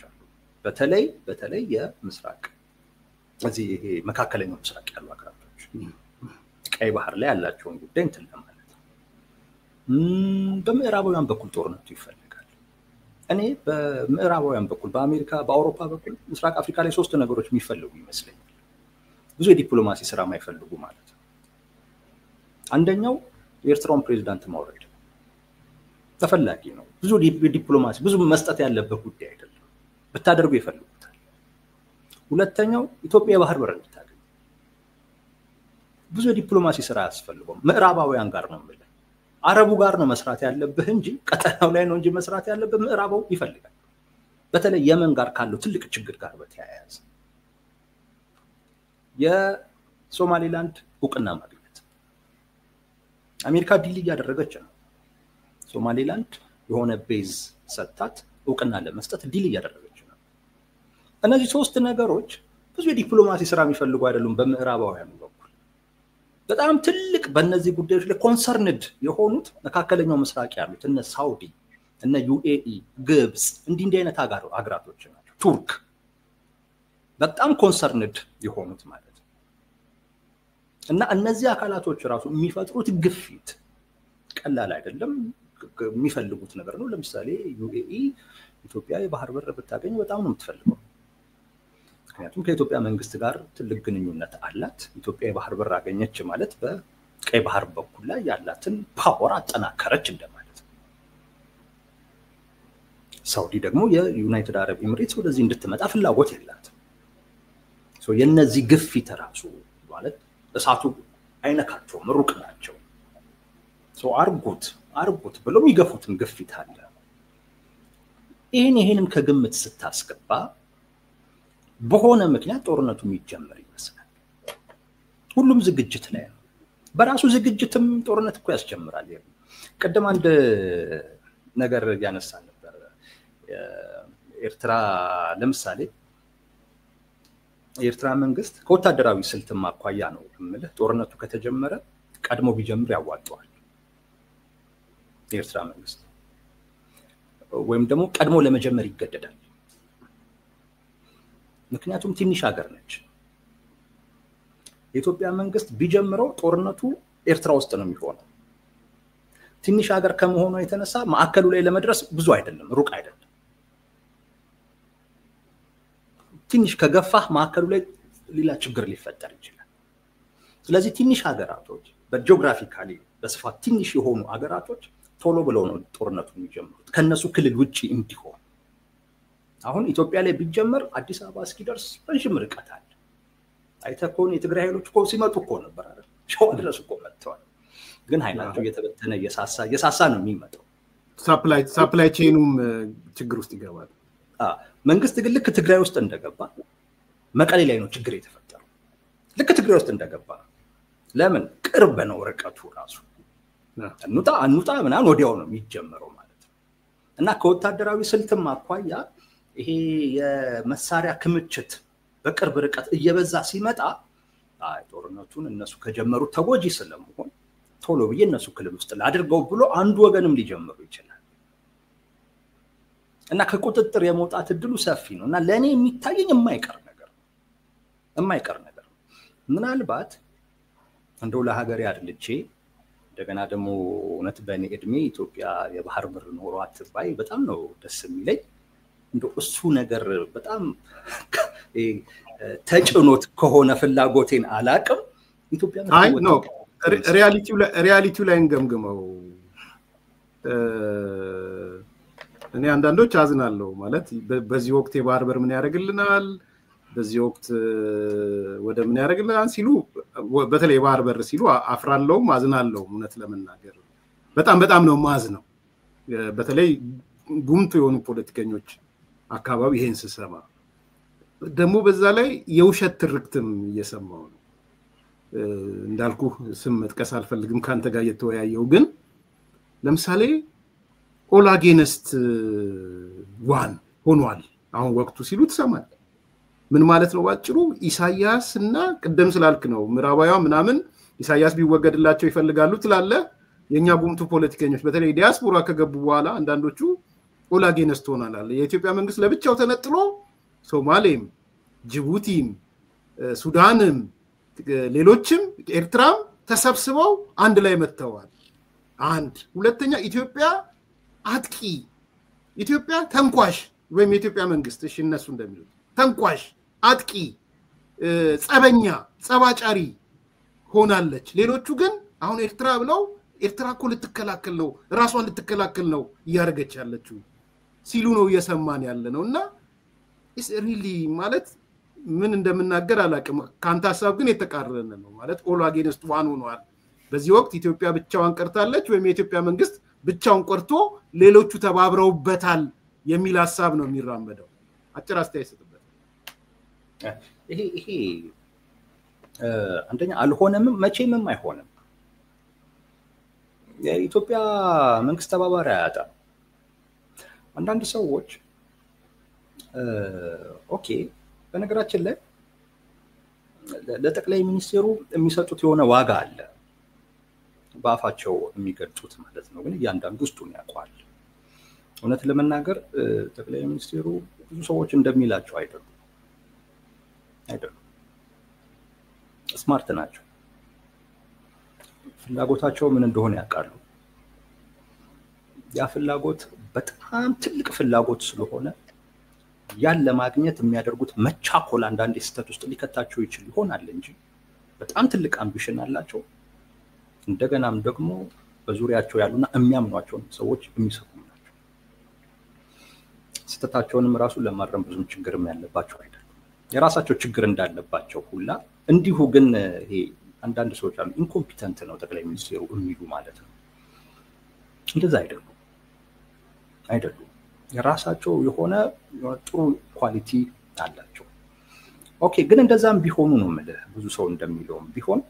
አሉ። በተለይ የምስራቅ እዚህ ይሄ መካከለኛው ምስራቅ ያሉ አገራቶች ቀይ ባህር ላይ ያላቸውን ጉዳይ እንትን ለማለት ነው። በምዕራባውያን በኩል ጦርነቱ ይፈልጋል። እኔ በምዕራባውያን በኩል በአሜሪካ በአውሮፓ በኩል ምስራቅ አፍሪካ ላይ 3 ነገሮች የሚፈልጉ ይመስለኛል። ብዙ የዲፕሎማሲ ስራ የማይፈልጉ ማለት ነው። አንደኛው የኤርትራውን ፕሬዝዳንት ማውረድ ተፈላጊ ነው። ብዙ ዲፕሎማሲ ብዙ መስጠት ያለበት ጉዳይ አይደለም። ብታደርጉ ይፈልጉታል። ሁለተኛው ኢትዮጵያ የባህር በር እንድታገኝ ብዙ የዲፕሎማሲ ስራ ያስፈልገው ምዕራባውያን ጋር ነው ማለት አረቡ ጋር ነው መስራት ያለብህ እንጂ ቀጠናው ላይ ነው እንጂ መስራት ያለብህ ምዕራባው ይፈልጋል። በተለይ የመን ጋር ካለው ትልቅ ችግር ጋር በተያያዘ የሶማሊላንድ እውቅና ማግኘት አሜሪካ ዲል እያደረገች ነው። ሶማሊላንድ የሆነ ቤዝ ሰጣት እውቅና ለመስጠት ዲል እያደረገች ነው። እነዚህ 3 ነገሮች ብዙ የዲፕሎማሲ ስራ የሚፈልጉ አይደሉም። በምዕራባውያን በኩል በጣም ትልቅ በእነዚህ ጉዳዮች ላይ ኮንሰርንድ የሆኑት መካከለኛው ምስራቅ ያሉት እነ ሳውዲ እነ ዩኤኢ ግብጽ እንዲህ አይነት አገራቶች ናቸው። ቱርክ በጣም ኮንሰርንድ የሆኑት ማለት ነው። እና እነዚህ አካላቶች ራሱ የሚፈጥሩት ግፊት ቀላል አይደለም። የሚፈልጉት ነገር ነው። ለምሳሌ ዩኤኢ ኢትዮጵያ የባህር በር ብታገኝ በጣም ነው የምትፈልገው። ምክንያቱም ከኢትዮጵያ መንግስት ጋር ትልቅ ግንኙነት አላት። ኢትዮጵያ የባህር በር አገኘች ማለት በቀይ ባህር በኩል ላይ ያላትን ፓወር አጠናከረች እንደማለት ነው። ሳውዲ ደግሞ የዩናይትድ አረብ ኤሚሬትስ ወደዚህ እንድትመጣ ፍላጎት የላትም። የነዚህ ግፊት ራሱ ማለት እሳቱ አይነካቸውም፣ ሩቅ ናቸው። አርጉት ብሎ የሚገፉትም ግፊት አለ። ይሄንን ከግምት ስታስገባ በሆነ ምክንያት ጦርነቱ የሚጀምር ይመስላል። ሁሉም ዝግጅት ላይ ነው። በራሱ ዝግጅትም ጦርነት እኮ ያስጀምራል። ቀደም አንድ ነገር ያነሳ ነበር። ኤርትራ ለምሳሌ የኤርትራ መንግስት ከወታደራዊ ስልትም አኳያ ነው የምልህ ጦርነቱ ከተጀመረ ቀድሞ ቢጀምር ያዋጣዋል። የኤርትራ መንግስት ወይም ደግሞ ቀድሞ ለመጀመር ይገደዳል። ምክንያቱም ትንሽ ሀገር ነች። የኢትዮጵያ መንግስት ቢጀምረው ጦርነቱ ኤርትራ ውስጥ ነው የሚሆነው። ትንሽ ሀገር ከመሆኑ የተነሳ ማዕከሉ ላይ ለመድረስ ብዙ አይደለም፣ ሩቅ አይደለም። ትንሽ ከገፋህ ማዕከሉ ላይ ሌላ ችግር ሊፈጠር ይችላል። ስለዚህ ትንሽ ሀገራቶች በጂኦግራፊካሊ በስፋት ትንሽ የሆኑ ሀገራቶች ቶሎ ብለው ነው ጦርነቱ የሚጀምሩት ከነሱ ክልል ውጪ እንዲሆን። አሁን ኢትዮጵያ ላይ ቢጀመር አዲስ አበባ እስኪደርስ ረጅም ርቀት አለ። አይተህ ከሆነ የትግራይ ኃይሎች እኮ ሲመጡ እኮ ነበር አይደል? ሸዋ ድረስ እኮ መጥተዋል። ግን ኃይላቸው እየተበተነ እየሳሳ ነው የሚመጣው። ሳፕላይ ቼኑም ችግር ውስጥ ይገባል። መንግስት ግን ልክ ትግራይ ውስጥ እንደገባ መቀሌ ላይ ነው ችግር የተፈጠረው። ልክ ትግራይ ውስጥ እንደገባ ለምን ቅርብ ነው ርቀቱ ራሱ። አንውጣ ምናምን ወዲያው ነው የሚጀምረው ማለት ነው። እና ከወታደራዊ ስልትም አኳያ ይሄ የመሳሪያ ክምችት በቅርብ ርቀት እየበዛ ሲመጣ ጦርነቱን እነሱ ከጀመሩ ተጎጂ ስለመሆን ቶሎ ብዬ እነሱ ክልል ውስጥ ላድርገው ብሎ አንዱ ወገንም ሊጀምሩ ይችላል። እና ከቁጥጥር የመውጣት እድሉ ሰፊ ነው። እና ለኔ የሚታየኝ የማይቀር ነገር ምናልባት እንደው ለሀገሬ አድልቼ እንደገና ደግሞ እውነት በእኔ እድሜ ኢትዮጵያ የባህር በር ኖሯት ባይ በጣም ነው ደስ የሚለኝ። እንደው እሱ ነገር በጣም ተጭኖት ከሆነ ፍላጎቴን አላቅም። ኢትዮጵያ ነው ሪያሊቲው ላይ እንገምግመው። እኔ አንዳንዶች አዝናለሁ ማለት በዚህ ወቅት የባህር በር ምን ያደርግልናል፣ በዚህ ወቅት ወደ ምን ያደርግልናል ሲሉ በተለይ የባህር በር ሲሉ አፍራለሁም አዝናለሁም። እውነት ለመናገር በጣም ነው ማዝነው። በተለይ ጉምቱ የሆኑ ፖለቲከኞች አካባቢ ይሄን ስሰማ ደግሞ በዛ ላይ የውሸት ትርክትም እየሰማው ነው። እንዳልኩ ስም መጥቀስ አልፈልግም ካንተ ጋር እየተወያየው። ግን ለምሳሌ ኦል አጌንስት ዋን ሆኗል አሁን ወቅቱ ሲሉ ተሰማል ምን ማለት ነው ባጭሩ ኢሳያስ እና ቀደም ስላልክ ነው ምዕራባውያ ምናምን ኢሳያስ ቢወገድላቸው ይፈልጋሉ ትላለ የኛ ጉምቱ ፖለቲከኞች በተለይ ዲያስፖራ ከገቡ በኋላ አንዳንዶቹ ኦል አጌንስት ሆናላል የኢትዮጵያ መንግስት ለብቻው ተነጥሎ ሶማሌም ጅቡቲም ሱዳንም ሌሎችም ኤርትራም ተሰብስበው አንድ ላይ መተዋል አንድ ሁለተኛ ኢትዮጵያ አጥቂ ኢትዮጵያ ተንኳሽ ወይም የኢትዮጵያ መንግስት እሺ እነሱ እንደሚሉት ተንኳሽ አጥቂ ጸበኛ ጸባጫሪ ሆናለች ሌሎቹ ግን አሁን ኤርትራ ብለው ኤርትራ እኮ ልትከላከል ነው ራሷን ልትከላከል ነው ያርገች ያለችው ሲሉ ነው እየሰማን ያለነውና ኢስ ሪሊ ማለት ምን እንደምናገር አላቅም ካንተ ሐሳብ ግን የተቃረነ ነው ማለት ኦል አጌንስት ዋን ሆኗል በዚህ ወቅት ኢትዮጵያ ብቻዋን ቀርታለች ወይም የኢትዮጵያ መንግስት ብቻውን ቆርቶ ሌሎቹ ተባብረውበታል የሚል ሐሳብ ነው የሚራመደው አጭር አስተያየት ሰጥበት ይሄ አንደኛ አልሆነም መቼም አይሆንም የኢትዮጵያ መንግስት ተባባሪ አያጣ አንዳንድ ሰዎች ኦኬ በነገራችን ላይ ለጠቅላይ ሚኒስቴሩ የሚሰጡት የሆነ ዋጋ አለ ባፋቸው የሚገልጹት ማለት ነው ግን እያንዳንዱ ውስጡን ያውቃል እውነት ለመናገር ጠቅላይ ሚኒስቴሩ ብዙ ሰዎች እንደሚላቸው አይደሉም ስማርት ናቸው ፍላጎታቸው ምን እንደሆነ ያውቃሉ ያ ፍላጎት በጣም ትልቅ ፍላጎት ስለሆነ ያን ለማግኘት የሚያደርጉት መቻኮል አንዳንድ ስህተት ውስጥ ሊከታቸው ይችላል ይሆናል እንጂ በጣም ትልቅ አምቢሽን አላቸው እንደገናም ደግሞ በዙሪያቸው ያሉና የሚያምኗቸው ሰዎች የሚሰሩ ናቸው ስህተታቸውንም ራሱ ለማረም ብዙ ችግርም ያለባቸው አይደለም የራሳቸው ችግር እንዳለባቸው ሁላ እንዲሁ ግን ይሄ አንዳንድ ሰዎች አሉ ኢንኮምፒተንት ነው ጠቅላይ ሚኒስቴሩ የሚሉ ማለት ነው እንደዛ አይደሉም የራሳቸው የሆነ ጥሩ ኳሊቲ አላቸው ኦኬ ግን እንደዛም ቢሆኑ ነው ማለት ብዙ ሰው እንደሚለውም ቢሆን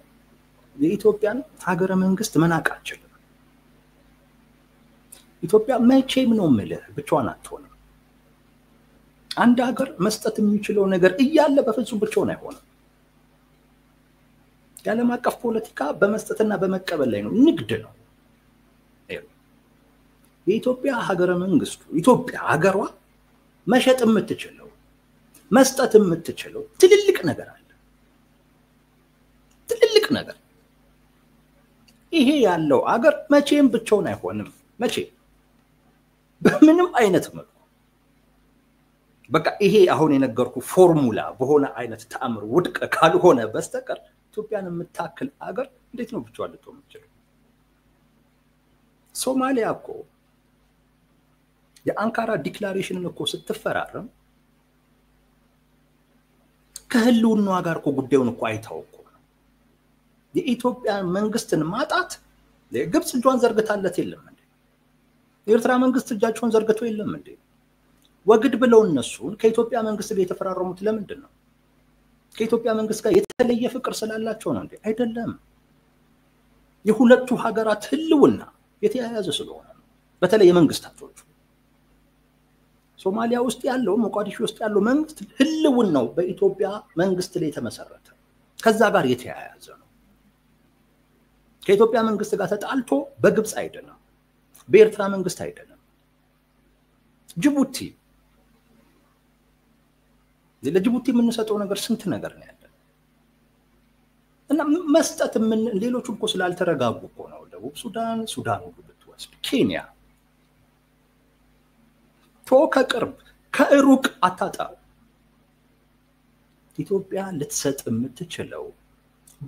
የኢትዮጵያን ሀገረ መንግስት መናቃቸው ኢትዮጵያ መቼም ነው ማለት ብቻዋን አትሆንም አንድ ሀገር መስጠት የሚችለው ነገር እያለ በፍጹም ብቻውን አይሆንም ያለም አቀፍ ፖለቲካ በመስጠትና በመቀበል ላይ ነው ንግድ ነው የኢትዮጵያ ሀገረ መንግስቱ ኢትዮጵያ ሀገሯ መሸጥ የምትችለው መስጠት የምትችለው ትልልቅ ነገር አለ ትልልቅ ነገር ይሄ ያለው ሀገር መቼም ብቻውን አይሆንም መቼም በምንም አይነት መልኩ በቃ ይሄ አሁን የነገርኩ ፎርሙላ በሆነ አይነት ተአምር ውድቅ ካልሆነ በስተቀር ኢትዮጵያን የምታክል ሀገር እንዴት ነው ብቻዋን ልትሆን የምትችለው ሶማሊያ እኮ የአንካራ ዲክላሬሽንን እኮ ስትፈራረም ከህልውናዋ ጋር እኮ ጉዳዩን እኮ አይታው እኮ የኢትዮጵያ መንግስትን ማጣት ለግብጽ እጇን ዘርግታለት የለም እንዴ የኤርትራ መንግስት እጃቸውን ዘርግቶ የለም እንዴ ወግድ ብለው እነሱን ከኢትዮጵያ መንግስት ጋር የተፈራረሙት ለምንድን ነው ከኢትዮጵያ መንግስት ጋር የተለየ ፍቅር ስላላቸው ነው እንዴ አይደለም የሁለቱ ሀገራት ህልውና የተያያዘ ስለሆነ በተለይ የመንግስታቶቹ ሶማሊያ ውስጥ ያለው ሞቃዲሾ ውስጥ ያለው መንግስት ህልውናው በኢትዮጵያ መንግስት ላይ ተመሰረተ ከዛ ጋር የተያያዘ ነው ከኢትዮጵያ መንግስት ጋር ተጣልቶ በግብጽ አይደለም በኤርትራ መንግስት አይደለም ጅቡቲ ለጅቡቲ የምንሰጠው ነገር ስንት ነገር ነው ያለው እና መስጠት ምን ሌሎቹ እኮ ስላልተረጋጉ እኮ ነው ደቡብ ሱዳን ሁሉ ብትወስድ ኬንያ ከቅርብ ከሩቅ አታጣው ኢትዮጵያ ልትሰጥ የምትችለው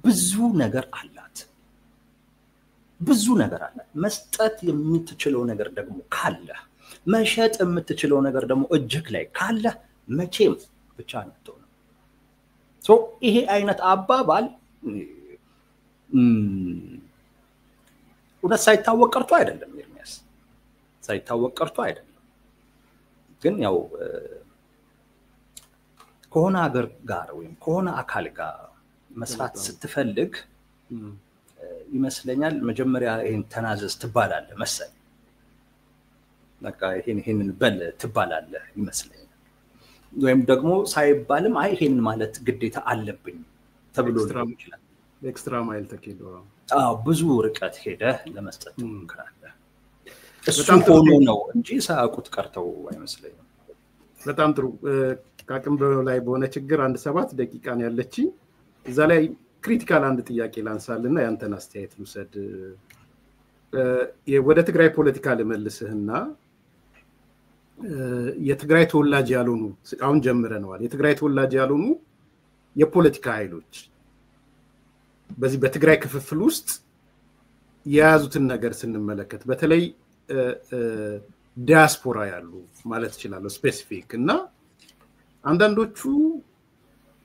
ብዙ ነገር አላት መስጠት የምትችለው ነገር ደግሞ ካለ መሸጥ የምትችለው ነገር ደግሞ እጅክ ላይ ካለ መቼም ብቻ ነው ይሄ አይነት አባባል ወደ ሳይታወቅ ቀርቶ አይደለም ኤርሚያስ ሳይታወቅ ቀርቶ አይደለም ግን ያው ከሆነ ሀገር ጋር ወይም ከሆነ አካል ጋር መስራት ስትፈልግ ይመስለኛል መጀመሪያ ይሄን ተናዘዝ ትባላለህ መሰል በቃ ይሄንን በል ትባላለህ ይመስለኛል ወይም ደግሞ ሳይባልም አይ ይሄን ማለት ግዴታ አለብኝ ተብሎ ይችላል ኤክስትራ ማይል ተከዶ ብዙ ርቀት ሄደ ለመስጠት ትሞክራለህ እሱ ሆኖ ነው እንጂ ሳያውቁት ቀርተው አይመስለኝም በጣም ጥሩ ካቅም ላይ በሆነ ችግር 7 ደቂቃ ነው ያለች እዛ ላይ ክሪቲካል አንድ ጥያቄ ላንሳልና ያንተን አስተያየት ልውሰድ ወደ ትግራይ ፖለቲካ ለመልስህና የትግራይ ተወላጅ ያልሆኑ አሁን ጀምረናል የትግራይ ተወላጅ ያልሆኑ የፖለቲካ ኃይሎች በዚህ በትግራይ ክፍፍል ውስጥ የያዙትን ነገር ስንመለከት በተለይ ዲያስፖራ ያሉ ማለት ይችላል ስፔሲፊክ እና አንዳንዶቹ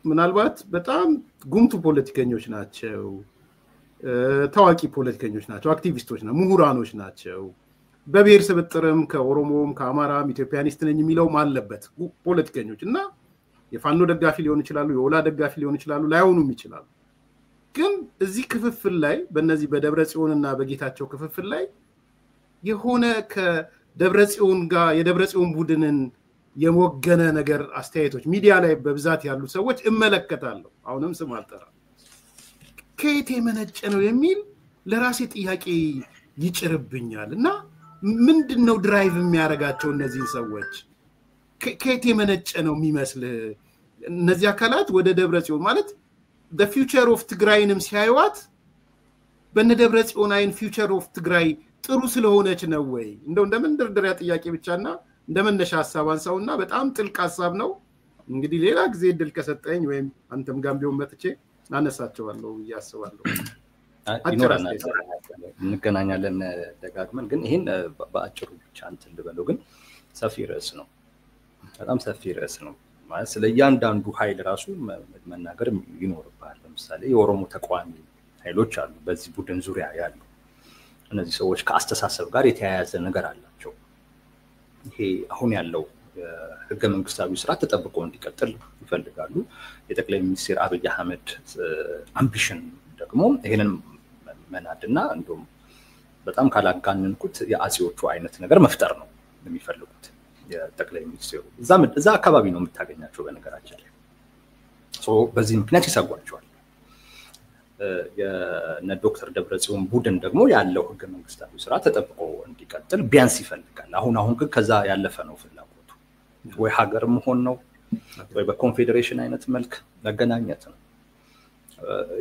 ምናልባት በጣም ጉምቱ ፖለቲከኞች ናቸው ታዋቂ ፖለቲከኞች ናቸው አክቲቪስቶች ናቸው ምሁራኖች ናቸው በብሔር ስብጥርም ከኦሮሞም ከአማራም ኢትዮጵያኒስት ነኝ የሚለው ማለበት ፖለቲከኞች እና የፋኖ ደጋፊ ሊሆኑ ይችላሉ የኦላ ደጋፊ ሊሆኑ ይችላሉ ላይሆኑም ይችላሉ ግን እዚህ ክፍፍል ላይ በእነዚህ በደብረጽዮንና በጌታቸው ክፍፍል ላይ የሆነ ከደብረጽዮን ጋር የደብረጽዮን ቡድንን የሞገነ ነገር አስተያየቶች ሚዲያ ላይ በብዛት ያሉ ሰዎች እመለከታለሁ አሁንም ስም አልጠራ ከየት የመነጨ ነው የሚል ለራሴ ጥያቄ ይጭርብኛል እና ምንድነው ድራይቭ የሚያረጋቸው እነዚህ ሰዎች ከየት የመነጨ ነው የሚመስል እነዚህ አካላት ወደ ደብረጽዮን ማለት the future of ትግራይንም ሲያዩት በነደብረጽዮን አይን future of ትግራይ ጥሩ ስለሆነች ነው ወይ እንደመንደርደሪያ ጥያቄ ብቻና እንደመነሻ ሐሳብ አንሳውና በጣም ጥልቅ ሐሳብ ነው እንግዲህ ሌላ ጊዜ ድል ከሰጠኝ ወይም አንተም ጋምቢው መጥቼ አነሳቸዋለሁ ያስባለሁ እንገናኛለን ደጋግመን ግን ይሄን በአጭሩ ብቻ እንትን ልበለው ግን ሰፊ ርዕስ ነው በጣም ሰፊ ርዕስ ነው ማለት ስለያንዳንዱ ኃይል ራሱ መናገር ይኖርባል ለምሳሌ የኦሮሞ ተቋሚ ኃይሎች አሉ በዚህ ቡድን ዙሪያ ያሉ እነዚህ ሰዎች ከአስተሳሰብ ጋር የተያያዘ ነገር አላቸው ይሄ አሁን ያለው ህገ መንግስታዊ ስርዓት ተጠብቆ እንዲቀጥል ይፈልጋሉ የጠቅላይ ሚኒስትር አብይ አህመድ አምቢሽን ደግሞ ይሄንን መናድና እንደውም በጣም ካላጋነንኩት የአጼዎቹ አይነት ነገር መፍጠር ነው የሚፈልጉት የጠቅላይ ሚኒስትሩ እዛ አካባቢ ነው የምታገኛቸው በነገራችን ላይ በዚህ ምክንያት ይሰጓቸዋል የነ ዶክተር ደብረጽዮን ቡድን ደግሞ ያለው ህገ መንግስታዊ ስርዓት ተጠብቆ እንዲቀጥል ቢያንስ ይፈልጋል አሁን ግን ከዛ ያለፈ ነው ፍላጎቱ ወይ ሀገር መሆን ነው ወይ በኮንፌደሬሽን አይነት መልክ መገናኘት ነው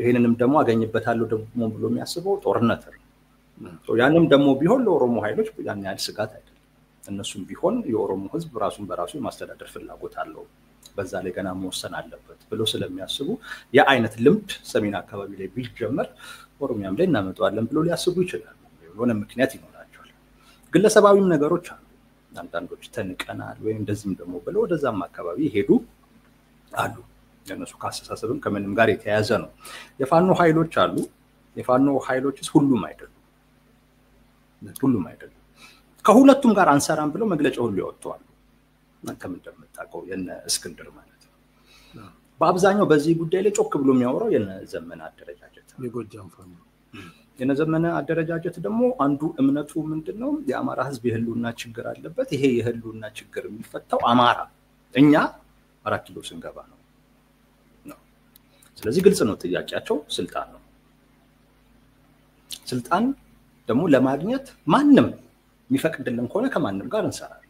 ይሄንንም ደግሞ አገኝበታለሁ ደግሞ ብሎ የሚያስበው ጦርነት ነው ያንም ደግሞ ቢሆን ለኦሮሞ ኃይሎች ያን ያህል ስጋት አይደለም እነሱም ቢሆን የኦሮሞ ህዝብ ራሱን በራሱ የማስተዳደር ፍላጎት አለው በዛ ላይ ገና መወሰን አለበት ብሎ ስለሚያስቡ የአይነት ልምድ ሰሜን አካባቢ ላይ ቢጀመር ኦሮሚያም ላይ እናመጣዋለን ብሎ ሊያስቡ ይችላሉ የሆነ ምክንያት ይኖራቸዋል ግለሰባዊም ነገሮች አሉ አንዳንዶች ተንቀናል ወይ እንደዚህም ደግሞ ብለው ወደዛም አካባቢ ሄዱ አሉ የነሱ ካስተሳሰብም ከምንም ጋር የተያያዘ ነው የፋኖ ኃይሎች አሉ የፋኖ ኃይሎችስ ሁሉም አይደሉም ከሁለቱም ጋር አንሰራም ብለው መግለጫ ሁሉ ያወጣሉ አንተም እንደምታውቀው የነ እስክንድር ማለት ነው በአብዛኛው በዚህ ጉዳይ ላይ ጮክ ብሎ የሚያወራው የነ ዘመነ አደረጃጀት የጎጃም ፋኖ የነ ዘመነ አደረጃጀት ደግሞ አንዱ እምነቱ ምንድነው የአማራ ህዝብ የህልውና ችግር አለበት ይሄ የህልውና ችግር የሚፈታው አማራ እኛ 4 ኪሎ ስንገባ ነው ስለዚህ ግልጽ ነው ጥያቄያቸው ስልጣን ነው ስልጣን ደግሞ ለማግኘት ማንንም የሚፈቅድልን ከሆነ ከማንንም ጋር እንሰራለን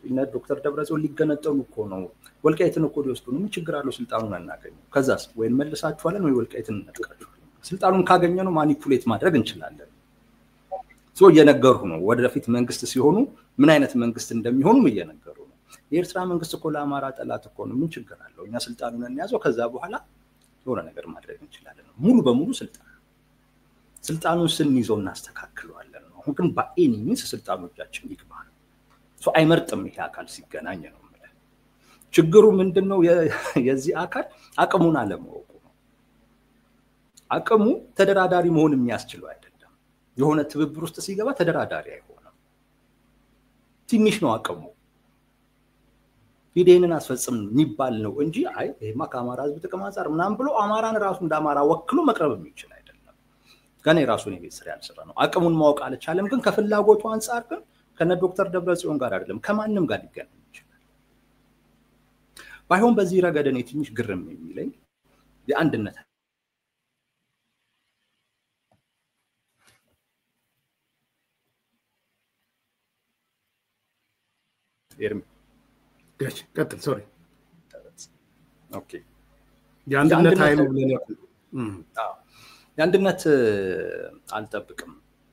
እና ዶክተር ደብረጽዮን ሊገነጠሉ እኮ ነው ወልቃይትን እኮ ሊወስዱ ነው ምን ችግር አለው ስልጣኑን እናገኘው ከዛስ ወይ መልሳችኋለን ወይ ወልቃይትን እንነጥቃችኋለን ስልጣኑን ካገኘነው ማኒፑሌት ማድረግ እንችላለን እየነገሩ ነው ወደፊት መንግስት ሲሆኑ ምን አይነት መንግስት እንደሚሆኑም እየነገሩ ነው የኤርትራ መንግስት እኮ ለአማራ ጠላት እኮ ነው ምን ችግር አለው እኛ ስልጣኑን እንያዘው ከዛ በኋላ የሆነ ነገር ማድረግ እንችላለን ሙሉ በሙሉ ስልጣኑን ስንይዘው እናስተካክለዋለን አሁን ግን በአይኒ ሚንስ ስልጣኖቻችን ይግባል አይመርጥም ይሄ አካል ሲገናኝ ነው ማለት ችግሩ ምንድነው የዚህ አካል አቅሙን አለማወቁ ነው አቅሙ ተደራዳሪ መሆን የሚያስችለው አይደለም የሆነ ትብብር ውስጥ ሲገባ ተደራዳሪ አይሆንም ትንሽ ነው አቅሙ ሂደንን አስፈጽም የሚባል ነው እንጂ አይ ይሄማ ከአማራ ህዝብ ጥቅም አንፃር ምናምን ብሎ አማራን ራሱ እንዳማራ ወክሎ መቅረብ የሚችል አይደለም ገና የራሱን የቤት ስራ ያልሰራ ነው አቅሙን ማወቅ አልቻለም ግን ከፍላጎቱ አንፃር ግን ከነ ዶክተር ደብረጽዮን ጋር አይደለም ከማንም ጋር ሊገናኝ ይችላል። ባይሆን በዚህ ረገድ እኔ ትንሽ ግርም የሚለኝ የአንድነት ቀጥል ሶሪ ኦኬ የአንድነት ኃይል የአንድነት አልጠብቅም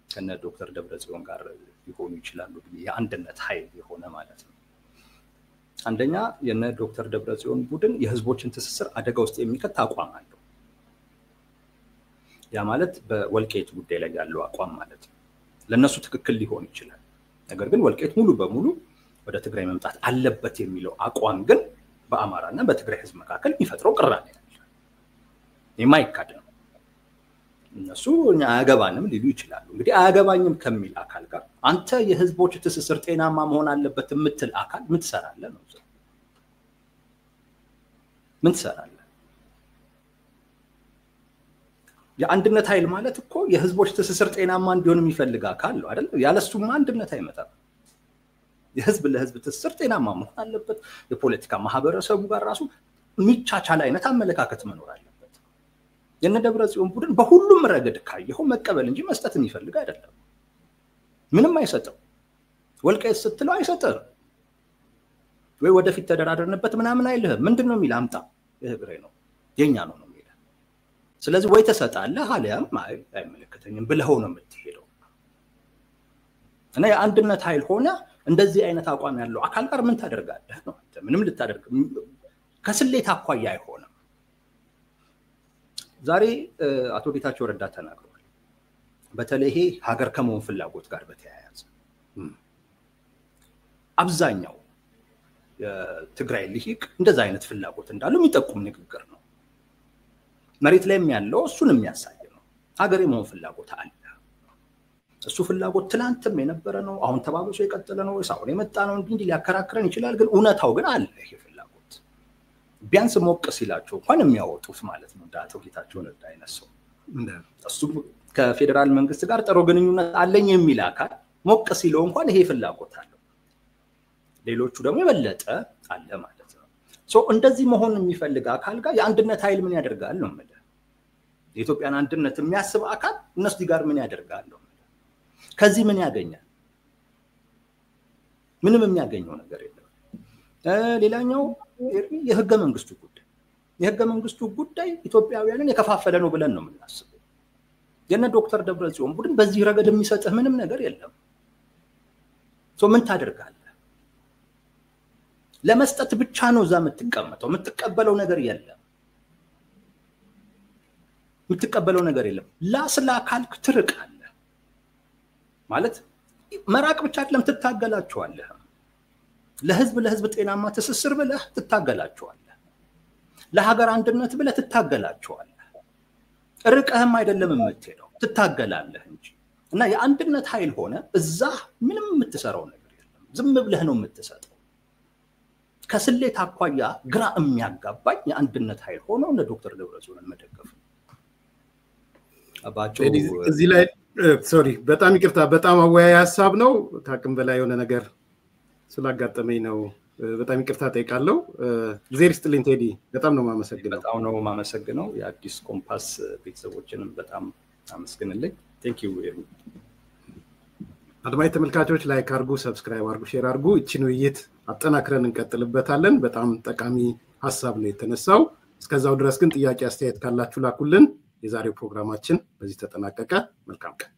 ከነ ዶክተር ደብረጽዮን ጋር ሊሆኑ ይችላሉ የአንድነት ኃይል የሆነ ማለት ነው። አንደኛ የነ ዶክተር ደብረጽዮን ቡድን የህዝቦችን ትስስር አደጋ ውስጥ የሚከት አቋም አለው። ያ ማለት በወልቃይት ጉዳይ ላይ ያለው አቋም ማለት ነው። ለነሱ ትክክል ሊሆን ይችላል። ነገር ግን ወልቃይት ሙሉ በሙሉ ወደ ትግራይ መምጣት አለበት የሚለው አቋም ግን በአማራና በትግራይ ህዝብ መካከል የሚፈጥረው ቅራኔ ነው። የማይካድ ነው። እነሱ አያገባንም ሊሉ ይችላሉ። እንግዲህ አያገባኝም ከሚል አካል ጋር አንተ የህዝቦች ትስስር ጤናማ መሆን አለበት የምትል አካል ምን ትሰራለህ ነው? ምን ትሰራለህ? የአንድነት ኃይል ማለት እኮ የህዝቦች ትስስር ጤናማ እንዲሆን የሚፈልግ አካል ነው አይደል? ያለሱማ አንድነት አይመጣም። የህዝብ ለህዝብ ትስስር ጤናማ መሆን አለበት። የፖለቲካ ማህበረሰቡ ጋር ራሱ የሚቻቻል አይነት አመለካከት መኖር አለበት። የነ ደብረጽዮን ቡድን በሁሉም ረገድ ካየው መቀበል እንጂ መስጠት የሚፈልግ አይደለም። ምንም አይሰጠው። ወልቃይት ስትለው አይሰጥም። ወይ ወደፊት ተደራደርንበት ምናምን አይልህም። ምንድነው የሚል አምጣ የትግራይ ነው የኛ ነው ነው የሚል። ስለዚህ ወይ ተሰጣለህ አልያም አይመለከተኝም ብለኸው ነው የምትሄደው። እና የአንድነት ኃይል ሆነ እንደዚህ አይነት አቋም ያለው አካል ጋር ምን ታደርጋለህ ነው? ምንም ልታደርግ ከስሌት አኳያ አይሆንም። ዛሬ አቶ ጌታቸው ረዳ ተናግሯል። በተለይ ይሄ ሀገር ከመሆን ፍላጎት ጋር በተያያዘ አብዛኛው የትግራይ ልሂቅ እንደዛ አይነት ፍላጎት እንዳለው የሚጠቁም ንግግር ነው። መሬት ላይም ያለው እሱን የሚያሳይ ነው። ሀገር የመሆን ፍላጎት አለ። እሱ ፍላጎት ትላንትም የነበረ ነው፣ አሁን ተባብሶ የቀጠለ ነው፣ ሳይሆን የመጣ ነው እንጂ ሊያከራክረን ይችላል። ግን እውነታው ግን አለ። ይሄ ፍላጎት ቢያንስ ሞቅ ሲላቸው እንኳን የሚያወጡት ማለት ነው። አቶ ጌታቸው ረዳ አይነት ሰው እሱ ከፌደራል መንግስት ጋር ጥሩ ግንኙነት አለኝ የሚል አካል ሞቅ ሲለው እንኳን ይሄ ፍላጎት አለው። ሌሎቹ ደግሞ የበለጠ አለ ማለት ነው። እንደዚህ መሆን የሚፈልግ አካል ጋር የአንድነት ኃይል ምን ያደርጋል ነው ማለት። የኢትዮጵያን አንድነት የሚያስብ አካል እነሱ ጋር ምን ያደርጋል ነው? ከዚህ ምን ያገኛል? ምንም የሚያገኘው ነገር የለም። ሌላኛው የህገ መንግስቱ ጉዳይ የህገ መንግስቱ ጉዳይ ኢትዮጵያውያንን የከፋፈለ ነው ብለን ነው የምናስበው። የነ ዶክተር ደብረጽዮን ቡድን በዚህ ረገድ የሚሰጥህ ምንም ነገር የለም። ምን ታደርጋለህ? ለመስጠት ብቻ ነው እዛ የምትቀመጠው። የምትቀበለው ነገር የለም። የምትቀበለው ነገር የለም። ላስላ ካልክ ትርቃለህ ማለት መራቅ ብቻ አይደለም፣ ትታገላቸዋለህ። ለህዝብ ጤናማ ትስስር ብለህ ትታገላቸዋለህ። ለሀገር አንድነት ብለህ ትታገላቸዋለህ። ርቀህም አይደለም የምትሄደው፣ ትታገላለህ እንጂ። እና የአንድነት ኃይል ሆነ እዛ ምንም የምትሰራው ነገር የለም። ዝም ብለህ ነው የምትሰጠው። ከስሌት አኳያ ግራ የሚያጋባኝ የአንድነት ኃይል ሆኖ እንደ ዶክተር ደብረጽዮንን መደገፍ አባቸው እዚህ ላይ ሶሪ በጣም ይቅርታ፣ በጣም አወያይ ሐሳብ ነው። ታቅም በላይ የሆነ ነገር ስላጋጠመኝ ነው። በጣም ይቅርታ ጠይቃለሁ። እግዚአብሔር ይስጥልኝ ቴዲ፣ በጣም ነው ማመሰግነው። በጣም ነው ማመሰግነው። የአዲስ ኮምፓስ ቤተሰቦችንም በጣም አመስግንልኝ። ቴንክ ዩ። አድማጭ ተመልካቾች ላይክ አድርጉ፣ ሰብስክራይብ አድርጉ፣ ሼር አድርጉ። እቺን ውይይት አጠናክረን እንቀጥልበታለን። በጣም ጠቃሚ ሐሳብ ነው የተነሳው። እስከዛው ድረስ ግን ጥያቄ አስተያየት ካላችሁ ላኩልን። የዛሬው ፕሮግራማችን በዚህ ተጠናቀቀ። መልካም ቀን።